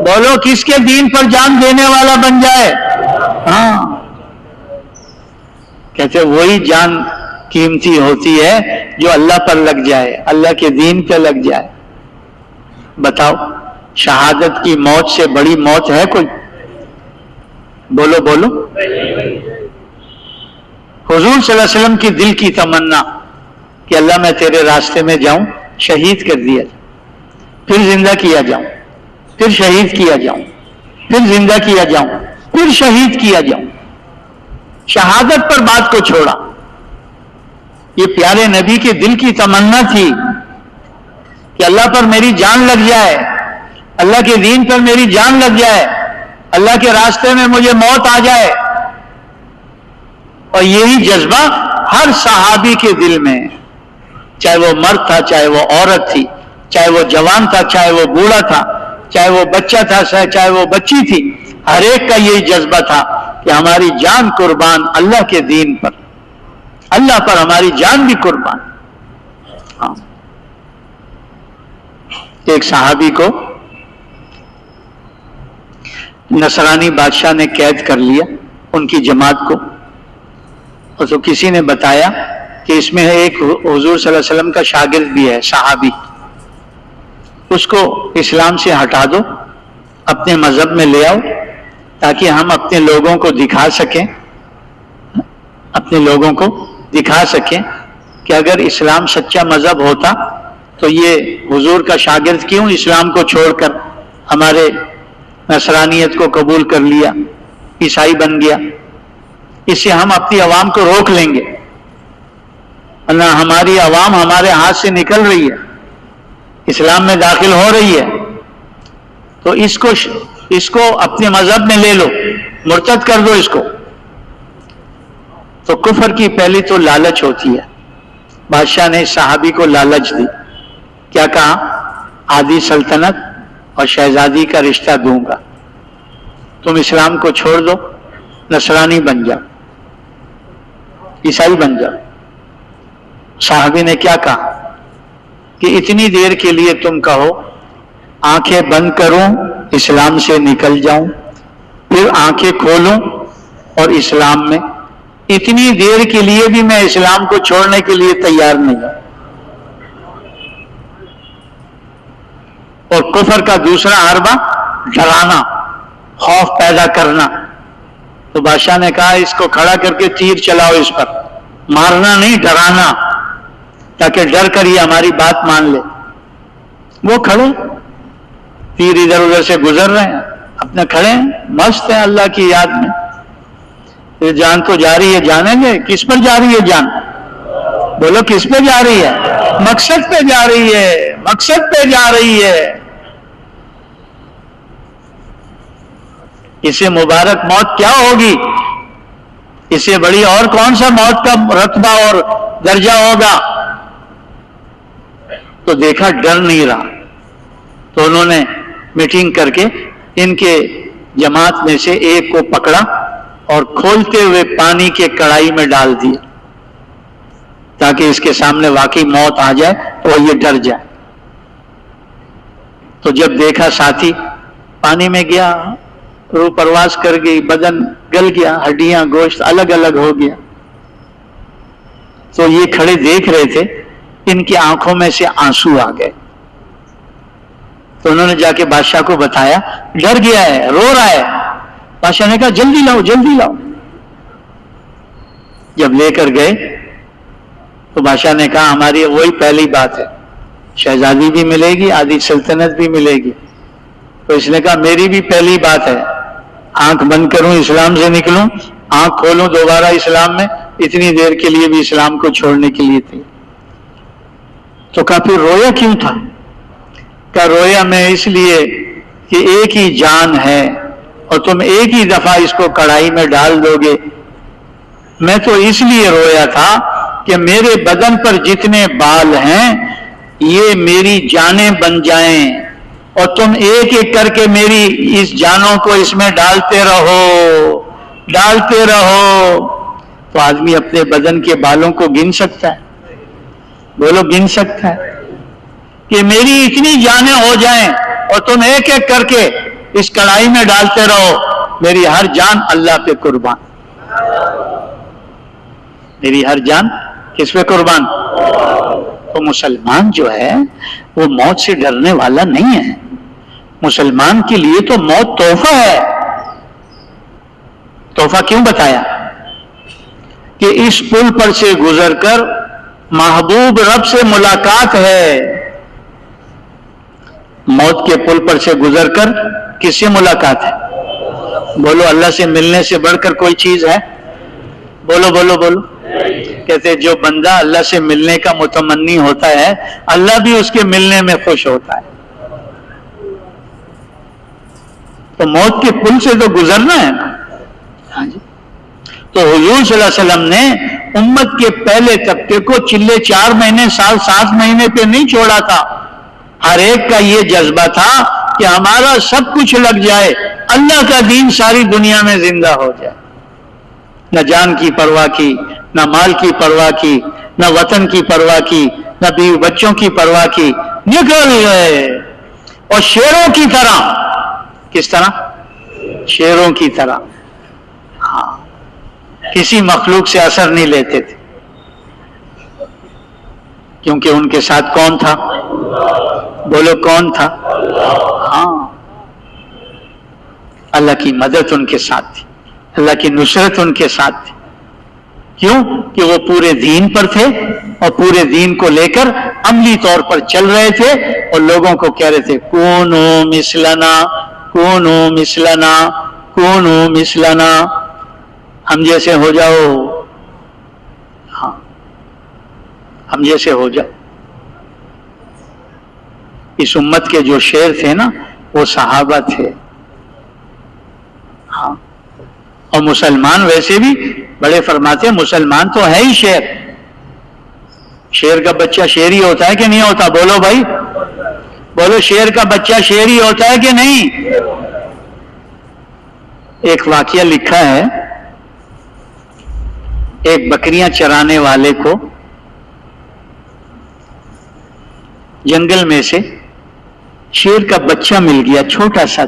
بولو، کس کے دین پر جان دینے والا بن جائے؟ ہاں، کہتے وہی جان قیمتی ہوتی ہے جو اللہ پر لگ جائے، اللہ کے دین پہ لگ جائے. بتاؤ، شہادت کی موت سے بڑی موت ہے کوئی؟ بولو بولو. حضور صلی اللہ علیہ وسلم کی دل کی تمنا کہ اللہ میں تیرے راستے میں جاؤں، شہید کر دیا جاؤں، پھر زندہ کیا جاؤں، پھر شہید کیا جاؤں، پھر زندہ کیا جاؤں، پھر شہید کیا جاؤں. شہادت پر بات کو چھوڑا. یہ پیارے نبی کے دل کی تمنا تھی کہ اللہ پر میری جان لگ جائے، اللہ کے دین پر میری جان لگ جائے، اللہ کے راستے میں مجھے موت آ جائے. اور یہی جذبہ ہر صحابی کے دل میں، چاہے وہ مرد تھا، چاہے وہ عورت تھی، چاہے وہ جوان تھا، چاہے وہ بوڑھا تھا، چاہے وہ بچہ تھا، چاہے وہ بچی تھی، ہر ایک کا یہی جذبہ تھا کہ ہماری جان قربان اللہ کے دین پر، اللہ پر ہماری جان بھی قربان. ہاں. ایک صحابی کو نصرانی بادشاہ نے قید کر لیا، ان کی جماعت کو. اور تو کسی نے بتایا کہ اس میں ایک حضور صلی اللہ علیہ وسلم کا شاگرد بھی ہے، صحابی، اس کو اسلام سے ہٹا دو، اپنے مذہب میں لے آؤ، تاکہ ہم اپنے لوگوں کو دکھا سکیں، اپنے لوگوں کو دکھا سکیں کہ اگر اسلام سچا مذہب ہوتا تو یہ حضور کا شاگرد کیوں اسلام کو چھوڑ کر ہمارے نصرانیت کو قبول کر لیا، عیسائی بن گیا. اس سے ہم اپنی عوام کو روک لیں گے، ورنہ ہماری عوام ہمارے ہاتھ سے نکل رہی ہے، اسلام میں داخل ہو رہی ہے. تو اس کو اپنے مذہب میں لے لو، مرتد کر دو اس کو. تو کفر کی پہلی تو لالچ ہوتی ہے. بادشاہ نے صحابی کو لالچ دی. کیا کہا؟ آدھی سلطنت اور شہزادی کا رشتہ دوں گا، تم اسلام کو چھوڑ دو، نصرانی بن جاؤ، عیسائی بن جاؤ. صحابی نے کیا کہا کہ اتنی دیر کے لیے تم کہو آنکھیں بند کروں اسلام سے نکل جاؤں، پھر آنکھیں کھولوں اور اسلام میں، اتنی دیر کے لیے بھی میں اسلام کو چھوڑنے کے لیے تیار نہیں ہوں. اور کفر کا دوسرا حربہ ڈرانا، خوف پیدا کرنا. تو بادشاہ نے کہا اس کو کھڑا کر کے تیر چلاؤ، اس پر مارنا نہیں، ڈرانا، تاکہ ڈر کر یہ ہماری بات مان لے. وہ کھڑے، تیر ادھر ادھر سے گزر رہے ہیں، اپنے کھڑے ہیں، مست ہیں اللہ کی یاد میں. یہ جان تو جا رہی ہے، جانیں گے کس پر جا رہی ہے جان؟ بولو کس پہ جا رہی ہے؟ مقصد پہ جا رہی ہے، مقصد پہ جا رہی ہے۔ اسے مبارک موت کیا ہوگی؟ اسے بڑی اور کون سا موت کا رتبہ اور درجہ ہوگا؟ تو دیکھا ڈر نہیں رہا، تو انہوں نے میٹنگ کر کے ان کے جماعت میں سے ایک کو پکڑا اور کھولتے ہوئے پانی کے کڑائی میں ڈال دیا تاکہ اس کے سامنے واقعی موت آ جائے تو یہ ڈر جائے۔ تو جب دیکھا ساتھی پانی میں گیا، روح پرواز کر گئی، بدن گل گیا، ہڈیاں گوشت الگ الگ ہو گیا، تو یہ کھڑے دیکھ رہے تھے، ان کی آنکھوں میں سے آنسو آ گئے۔ تو انہوں نے جا کے بادشاہ کو بتایا، ڈر گیا ہے، رو رہا ہے۔ بادشاہ نے کہا جلدی لاؤ جلدی لاؤ۔ جب لے کر گئے تو بادشاہ نے کہا ہماری وہی پہلی بات ہے، شہزادی بھی ملے گی، آدھی سلطنت بھی ملے گی۔ تو اس نے کہا میری بھی پہلی بات ہے، آنکھ بند کروں اسلام سے نکلوں، آنکھ کھولوں دوبارہ اسلام میں، اتنی دیر کے لیے بھی اسلام کو چھوڑنے کے لیے تھی۔ تو کہا پھر رویا کیوں تھا؟ کہا رویا میں اس لیے کہ ایک ہی جان ہے اور تم ایک ہی دفعہ اس کو کڑائی میں ڈال دو گے۔ میں تو اس لیے رویا تھا کہ میرے بدن پر جتنے بال ہیں یہ میری جانیں بن جائیں اور تم ایک ایک کر کے میری اس جانوں کو اس میں ڈالتے رہو ڈالتے رہو۔ تو آدمی اپنے بدن کے بالوں کو گن سکتا ہے؟ بولو گن سکتا ہے؟ کہ میری اتنی جانیں ہو جائیں اور تم ایک ایک کر کے اس کڑائی میں ڈالتے رہو، میری ہر جان اللہ پہ قربان، میری ہر جان کس پہ قربان؟ تو مسلمان جو ہے وہ موت سے ڈرنے والا نہیں ہے۔ مسلمان کے لیے تو موت تحفہ ہے۔ تحفہ کیوں بتایا؟ کہ اس پل پر سے گزر کر محبوب رب سے ملاقات ہے۔ موت کے پل پر سے گزر کر کس سے ملاقات ہے؟ بولو اللہ سے ملنے سے بڑھ کر کوئی چیز ہے؟ بولو بولو بولو۔ کہتے جو بندہ اللہ سے ملنے کا متمنی ہوتا ہے اللہ بھی اس کے ملنے میں خوش ہوتا ہے۔ تو موت کے پل سے تو گزرنا ہے نا۔ ہاں جی۔ تو حضور صلی اللہ علیہ وسلم نے امت کے پہلے طبقے کو چلے 4 مہینے سال 7 مہینے پہ نہیں چھوڑا تھا۔ ہر ایک کا یہ جذبہ تھا کہ ہمارا سب کچھ لگ جائے، اللہ کا دین ساری دنیا میں زندہ ہو جائے۔ نہ جان کی پرواہ کی، نہ مال کی پرواہ کی، نہ وطن کی پرواہ کی، نہ بیوی بچوں کی پرواہ کی، نکل گئے اور شیروں کی طرح۔ کس طرح؟ شیروں کی طرح۔ ہاں، کسی مخلوق سے اثر نہیں لیتے تھے، کیونکہ ان کے ساتھ کون تھا؟ بولو کون تھا؟ ہاں، اللہ کی مدد ان کے ساتھ تھی، اللہ کی نصرت ان کے ساتھ تھی۔ کیوں؟ کہ وہ پورے دین پر تھے اور پورے دین کو لے کر عملی طور پر چل رہے تھے اور لوگوں کو کہہ رہے تھے کونو مثلنا کونو مثلنا کونو مثلنا، ہم جیسے ہو جاؤ، ہاں ہم جیسے ہو جاؤ۔ اس امت کے جو شیر تھے نا وہ صحابہ تھے۔ ہاں، اور مسلمان ویسے بھی بڑے فرماتے ہیں مسلمان تو ہے ہی شیر۔ شیر کا بچہ شیر ہی ہوتا ہے کہ نہیں ہوتا؟ بولو بھائی بولو، شیر کا بچہ شیر ہی ہوتا ہے کہ نہیں؟ ایک واقعہ لکھا ہے، ایک بکریاں چرانے والے کو جنگل میں سے شیر کا بچہ مل گیا، چھوٹا سا۔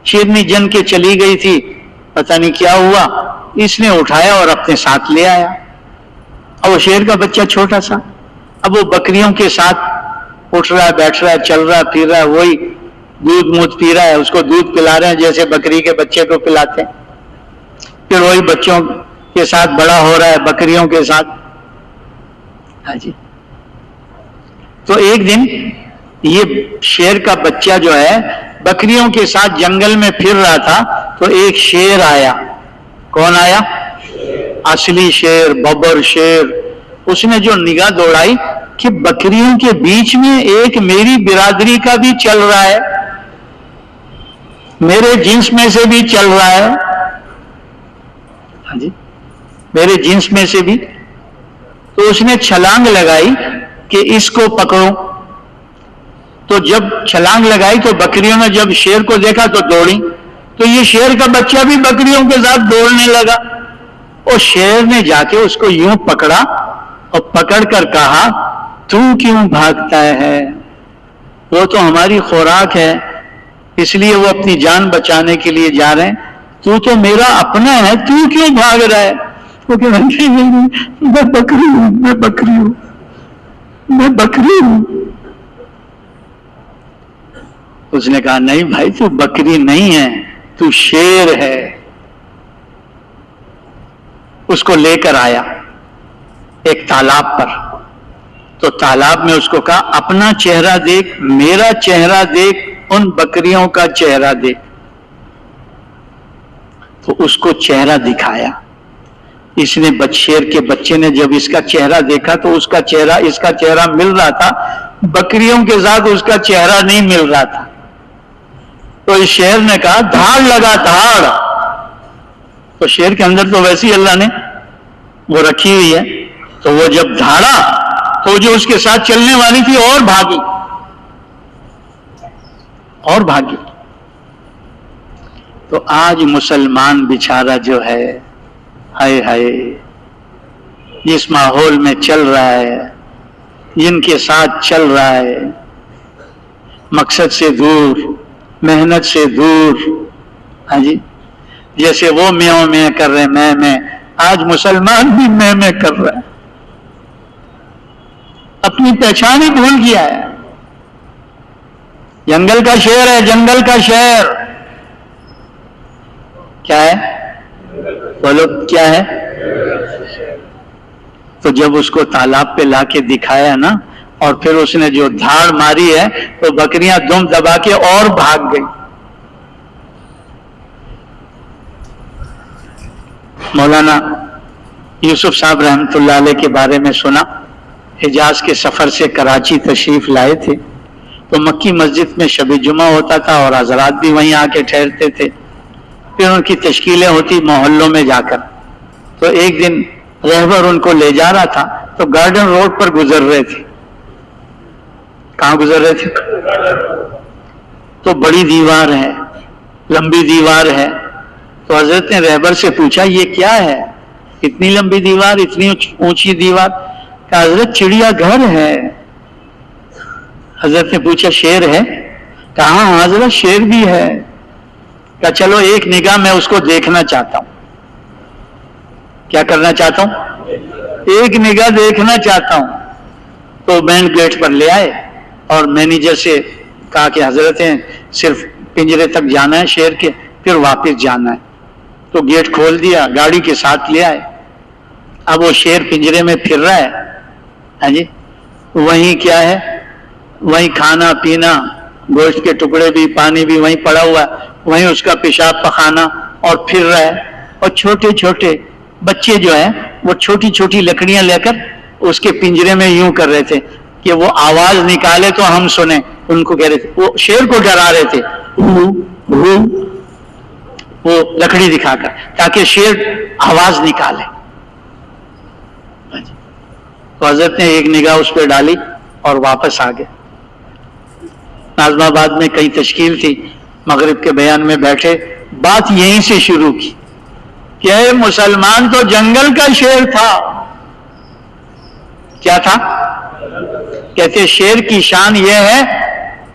شیرنی جن کے چلی گئی تھی، پتہ نہیں کیا ہوا، اس نے اٹھایا اور اپنے ساتھ لے آیا۔ اب وہ شیر کا بچہ چھوٹا سا، اب وہ بکریوں کے ساتھ اٹھ رہا ہے، بیٹھ رہا ہے، چل رہا ہے، پھر رہا ہے، وہی دودھ مودھ پی رہا ہے، اس کو دودھ پلا رہے ہیں جیسے بکری کے بچے کو پلاتے ہیں، پھر وہی بچوں کے ساتھ بڑا ہو رہا ہے، بکریوں کے ساتھ۔ ہاں جی۔ تو ایک دن یہ شیر کا بچہ جو ہے بکریوں کے ساتھ جنگل میں پھر رہا تھا، تو ایک شیر آیا۔ کون آیا؟ اصلی شیر، ببر شیر. اس نے جو نگاہ دوڑائی کہ بکریوں کے بیچ میں ایک میری برادری کا بھی چل رہا ہے، میرے جنس میں سے بھی چل رہا ہے. ہاں جی، میرے جنس میں سے بھی. تو اس نے چھلانگ لگائی کہ اس کو پکڑو. تو جب چھلانگ لگائی تو بکریوں نے جب شیر کو دیکھا تو دوڑی. تو یہ شیر کا بچہ بھی بکریوں کے ساتھ دوڑنے لگا. اور شیر نے جا کے اس کو یوں پکڑا اور پکڑ کر کہا تو کیوں بھاگتا ہے؟ وہ تو ہماری خوراک ہے، اس لیے وہ اپنی جان بچانے کے لیے جا رہے ہیں. تو میرا اپنا ہے، تو کیوں بھاگ رہا ہے؟ وہ کہہ رہا ہے میں بکری ہوں، میں بکری ہوں، میں بکری ہوں. اس نے کہا نہیں بھائی، تو بکری نہیں ہے، تو شیر ہے. اس کو لے کر آیا ایک تالاب پر. تو تالاب میں اس کو کہا اپنا چہرہ دیکھ، میرا چہرہ دیکھ، ان بکریوں کا چہرہ دیکھ. تو اس کو چہرہ دکھایا. اس نے شیر کے بچے نے جب اس کا چہرہ دیکھا تو اس کا چہرہ اس کا چہرہ مل رہا تھا، بکریوں کے ساتھ اس کا چہرہ نہیں مل رہا تھا. تو اس شیر نے کہا دھاڑ لگا دھاڑ. تو شیر کے اندر تو ویسی اللہ نے وہ رکھی ہوئی ہے. تو وہ جب دھاڑا تو جو اس کے ساتھ چلنے والی تھی اور بھاگی اور بھاگی. تو آج مسلمان بیچارہ جو ہے، ہائے ہائے، جس ماحول میں چل رہا ہے، جن کے ساتھ چل رہا ہے، مقصد سے دور، محنت سے دور. ہاں جی، جیسے وہ میوں میں کر رہے میں آج مسلمان بھی میں کر رہا ہے، اپنی پہچان ہی بھول گیا ہے. جنگل کا شیر ہے، جنگل کا شیر. کیا ہے؟ بولو کیا ہے؟ تو جب اس کو تالاب پہ لا کے دکھایا نا، اور پھر اس نے جو دھاڑ ماری ہے تو بکریاں دم دبا کے اور بھاگ گئی. مولانا یوسف صاحب رحمۃ اللہ علیہ کے بارے میں سنا. حجاز کے سفر سے کراچی تشریف لائے تھے تو مکی مسجد میں شب جمعہ ہوتا تھا اور حضرات بھی وہیں آ کے ٹھہرتے تھے. پھر ان کی تشکیلیں ہوتی محلوں میں جا کر. تو ایک دن رہبر ان کو لے جا رہا تھا تو گارڈن روڈ پر گزر رہے تھے. کہاں گزر رہے تھے؟ تو بڑی دیوار ہے، لمبی دیوار ہے. تو حضرت نے رہبر سے پوچھا یہ کیا ہے، اتنی لمبی دیوار، اتنی اونچی دیوار؟ کہ حضرت چڑیا گھر ہے. حضرت نے پوچھا شیر ہے؟ کہا ہاں حضرت شیر بھی ہے. کہ چلو ایک نگاہ میں اس کو دیکھنا چاہتا ہوں. کیا کرنا چاہتا ہوں؟ ایک نگاہ دیکھنا چاہتا ہوں. تو مین گیٹ پر لے آئے اور مینیجر سے کہا کہ حضرت صرف پنجرے تک جانا ہے شیر کے، پھر واپس جانا ہے. تو گیٹ کھول دیا، گاڑی کے ساتھ لے آئے. اب وہ شیر پنجرے میں پھر رہا ہے. ہاں جی، وہیں کیا ہے، وہیں کھانا پینا، گوشت کے ٹکڑے بھی، پانی بھی وہیں پڑا ہوا ہے، وہیں اس کا پیشاب پخانا اور پھر رہا ہے. اور چھوٹے چھوٹے بچے جو ہیں وہ چھوٹی چھوٹی لکڑیاں لے کر اس کے پنجرے میں یوں کر رہے تھے کہ وہ آواز نکالے تو ہم سنیں. ان کو کہہ رہے تھے، وہ شیر کو ڈرا رہے تھے وہ لکڑی دکھا کر، تاکہ شیر آواز نکالے. تو حضرت نے ایک نگاہ اس پہ ڈالی اور واپس آ گئے. ناظم آباد میں کئی تشکیل تھی، مغرب کے بیان میں بیٹھے، بات یہیں سے شروع کی کہ اے مسلمان تو جنگل کا شیر تھا. کیا تھا؟ کہتے شیر کی شان یہ ہے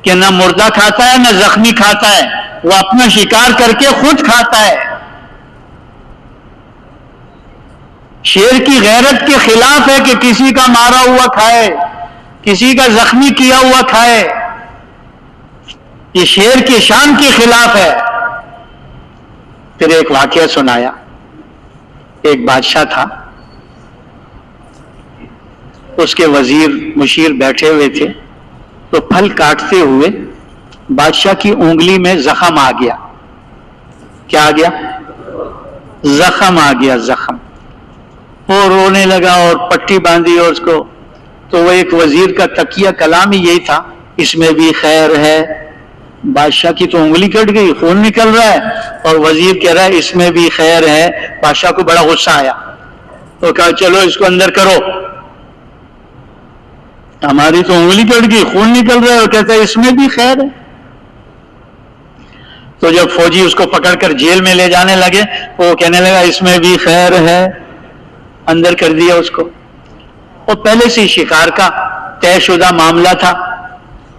کہ نہ مردہ کھاتا ہے نہ زخمی کھاتا ہے، وہ اپنا شکار کر کے خود کھاتا ہے. شیر کی غیرت کے خلاف ہے کہ کسی کا مارا ہوا کھائے، کسی کا زخمی کیا ہوا کھائے. یہ شیر کی شان کے خلاف ہے. پھر ایک واقعہ سنایا. ایک بادشاہ تھا، اس کے وزیر مشیر بیٹھے ہوئے تھے. تو پھل کاٹتے ہوئے بادشاہ کی انگلی میں زخم آ گیا. کیا آ گیا؟ زخم آ گیا زخم. وہ رونے لگا اور پٹی باندھی اور اس کو. تو وہ ایک وزیر کا تقیہ کلام ہی یہی تھا, اس میں بھی خیر ہے. بادشاہ کی تو انگلی کٹ گئی, خون نکل رہا ہے, اور وزیر کہہ رہا ہے اس میں بھی خیر ہے. بادشاہ کو بڑا غصہ آیا, تو کہا چلو اس کو اندر کرو. ہماری تو انگلی کٹ گئی, خون نکل رہا ہے, اور کہتا ہے اس میں بھی خیر ہے. تو جب فوجی اس کو پکڑ کر جیل میں لے جانے لگے, وہ کہنے لگا اس میں بھی خیر ہے. اندر کر دیا اس کو. وہ پہلے سے شکار کا طے شدہ معاملہ تھا,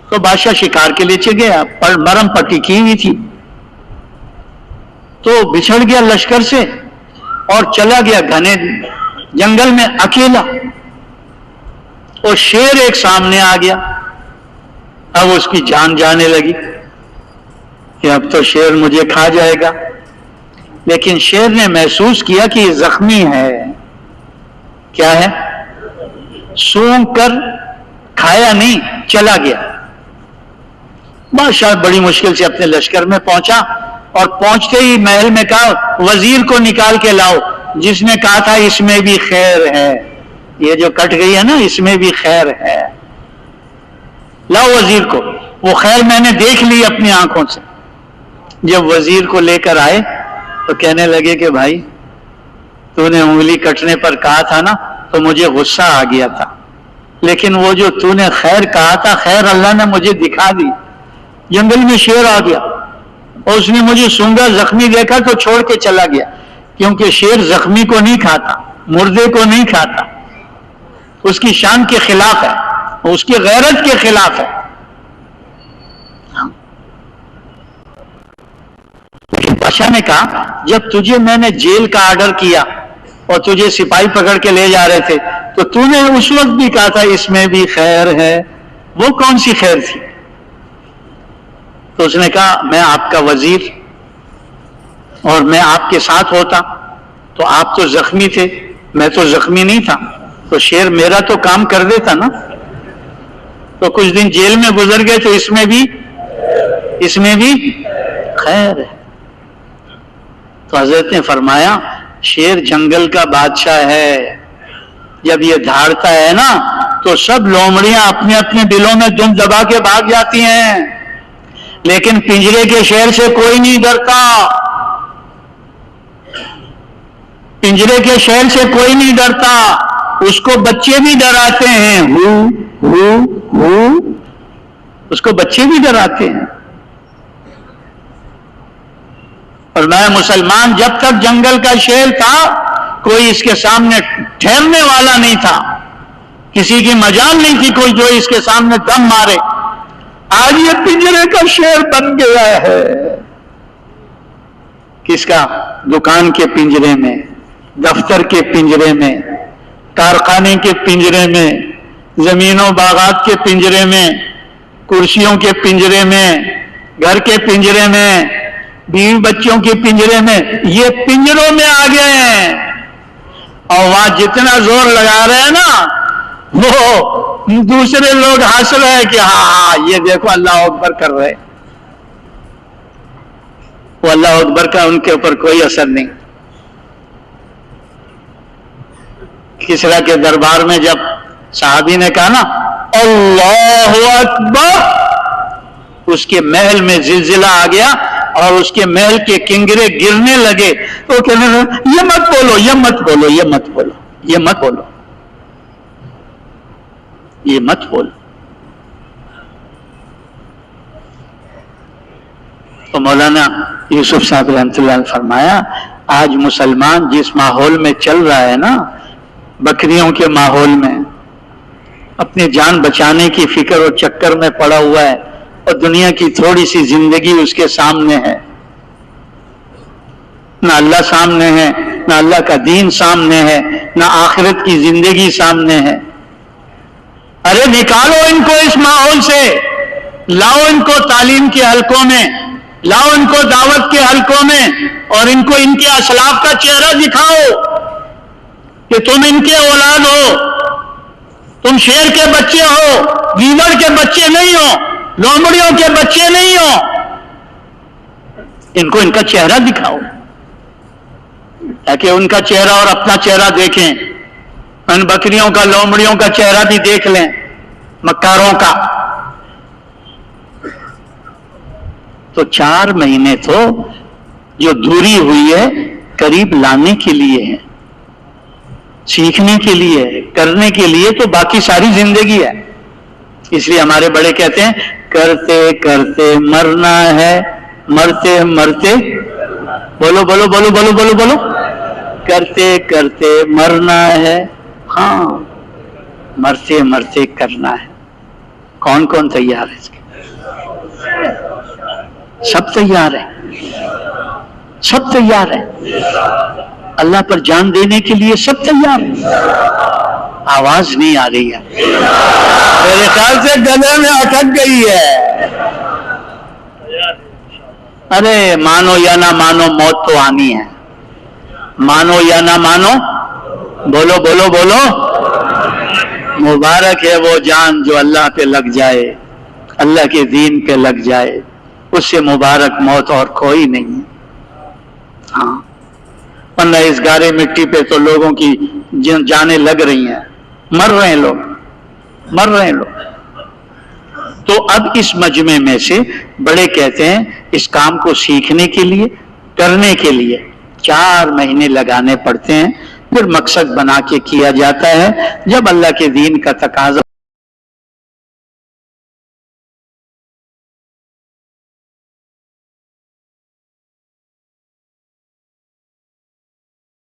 تو بادشاہ شکار کے لیے چل گیا, مرم پٹی کی ہوئی تھی. تو بچھڑ گیا لشکر سے اور چلا گیا گھنے جنگل میں اکیلا. اور شیر ایک سامنے آ گیا. اب اس کی جان جانے لگی کہ اب تو شیر مجھے کھا جائے گا. لیکن شیر نے محسوس کیا کہ یہ زخمی ہے. کیا ہے؟ سونگ کر کھایا نہیں, چلا گیا. بادشاہ بڑی مشکل سے اپنے لشکر میں پہنچا, اور پہنچتے ہی محل میں کہا وزیر کو نکال کے لاؤ, جس نے کہا تھا اس میں بھی خیر ہے. یہ جو کٹ گئی ہے نا, اس میں بھی خیر ہے. لاؤ وزیر کو. وہ خیر میں نے دیکھ لی اپنی آنکھوں سے. جب وزیر کو لے کر آئے تو کہنے لگے کہ بھائی تو نے انگلی کٹنے پر کہا تھا نا, تو مجھے غصہ آ گیا تھا, لیکن وہ جو تو نے خیر کہا تھا, خیر اللہ نے مجھے دکھا دی. جنگل میں شیر آ گیا اور اس نے مجھے سونگا, زخمی دیکھا تو چھوڑ کے چلا گیا. کیونکہ شیر زخمی کو نہیں کھاتا, مردے کو نہیں کھاتا. اس کی شان کے خلاف ہے, اس کی غیرت کے خلاف ہے. بادشاہ نے کہا جب تجھے میں نے جیل کا آرڈر کیا اور تجھے سپاہی پکڑ کے لے جا رہے تھے, تو تو نے اس وقت بھی کہا تھا اس میں بھی خیر ہے. وہ کون سی خیر تھی؟ تو اس نے کہا میں آپ کا وزیر, اور میں آپ کے ساتھ ہوتا تو آپ تو زخمی تھے, میں تو زخمی نہیں تھا, تو شیر میرا تو کام کر دیتا نا. تو کچھ دن جیل میں گزر گئے, تو اس میں بھی خیر ہے. تو حضرت نے فرمایا شیر جنگل کا بادشاہ ہے. جب یہ دھاڑتا ہے نا, تو سب لومڑیاں اپنے اپنے دلوں میں دم دبا کے بھاگ جاتی ہیں, لیکن پنجرے کے شیر سے کوئی نہیں ڈرتا. پنجرے کے شیر سے کوئی نہیں ڈرتا, اس کو بچے بھی ڈراتے ہیں. اس کو بچے بھی ڈراتے ہیں. اور میں مسلمان جب تک جنگل کا شیر تھا, کوئی اس کے سامنے ٹھہرنے والا نہیں تھا, کسی کی مجال نہیں تھی کوئی جو اس کے سامنے دم مارے. آج یہ پنجرے کا شیر بن گیا ہے. کس کا؟ دکان کے پنجرے میں, دفتر کے پنجرے میں, کارخانے کے پنجرے میں, زمینوں باغات کے پنجرے میں, کرسیوں کے پنجرے میں, گھر کے پنجرے میں, بیوی بچوں کے پنجرے میں. یہ پنجروں میں آ گئے ہیں, اور وہاں جتنا زور لگا رہے ہیں نا, وہ دوسرے لوگ ہنس رہے ہیں کہ ہاں یہ دیکھو اللہ اکبر کر رہے. وہ اللہ اکبر کا ان کے اوپر کوئی اثر نہیں. کسرا کے دربار میں جب صحابی نے کہا نا اللہ اکبر, اس کے محل میں زلزلہ آ گیا اور اس کے محل کے کنگرے گرنے لگے. تو کہنے لگے یہ مت بولو, یہ مت بولو, یہ مت بولو, یہ مت بولو, یہ مت بولو. تو مولانا یوسف صاحب رحمۃ اللہ علیہ فرمایا آج مسلمان جس ماحول میں چل رہا ہے نا, بکریوں کے ماحول میں, اپنی جان بچانے کی فکر اور چکر میں پڑا ہوا ہے, اور دنیا کی تھوڑی سی زندگی اس کے سامنے ہے, نہ اللہ سامنے ہے, نہ اللہ کا دین سامنے ہے, نہ آخرت کی زندگی سامنے ہے. ارے نکالو ان کو اس ماحول سے, لاؤ ان کو تعلیم کے حلقوں میں, لاؤ ان کو دعوت کے حلقوں میں, اور ان کو ان کے اسلاف کا چہرہ دکھاؤ کہ تم ان کے اولاد ہو, تم شیر کے بچے ہو, گیدڑ کے بچے نہیں ہو, لومڑیوں کے بچے نہیں ہو. ان کو ان کا چہرہ دکھاؤ. تاکہ ان کا چہرہ اور اپنا چہرہ دیکھیں، ان بکریوں کا لومڑیوں کا چہرہ بھی دیکھ لیں، مکاروں کا. تو 4 مہینے تو جو دوری ہوئی ہے قریب لانے کے لیے ہے، سیکھنے کے لیے ہے، کرنے کے لیے تو باقی ساری زندگی ہے. اس لیے ہمارے بڑے کہتے ہیں کرتے کرتے مرنا ہے، مرتے مرتے بولو بولو بولو بولو بولو بولو کرتے کرتے مرنا ہے. ہاں، مرتے مرتے کرنا ہے. کون کون تیار ہے اس کے؟ سب تیار ہے، سب تیار ہے. اللہ پر جان دینے کے لیے سب تیار ہے. آواز نہیں آ رہی ہے، میرے خیال سے گلے میں اٹک گئی ہے. ارے مانو یا نہ مانو موت تو آنی ہے. مانو یا نہ مانو، بولو بولو بولو. مبارک ہے وہ جان جو اللہ پہ لگ جائے، اللہ کے دین پہ لگ جائے، اس سے مبارک موت اور کوئی نہیں ہے. ہاں، ورنہ اس گارے مٹی پہ تو لوگوں کی جانیں لگ رہی ہیں، مر رہے ہیں لوگ، مر رہے ہیں لوگ. تو اب اس مجمع میں سے بڑے کہتے ہیں اس کام کو سیکھنے کے لیے، کرنے کے لیے 4 مہینے لگانے پڑتے ہیں. پھر مقصد بنا کے کیا جاتا ہے. جب اللہ کے دین کا تقاضا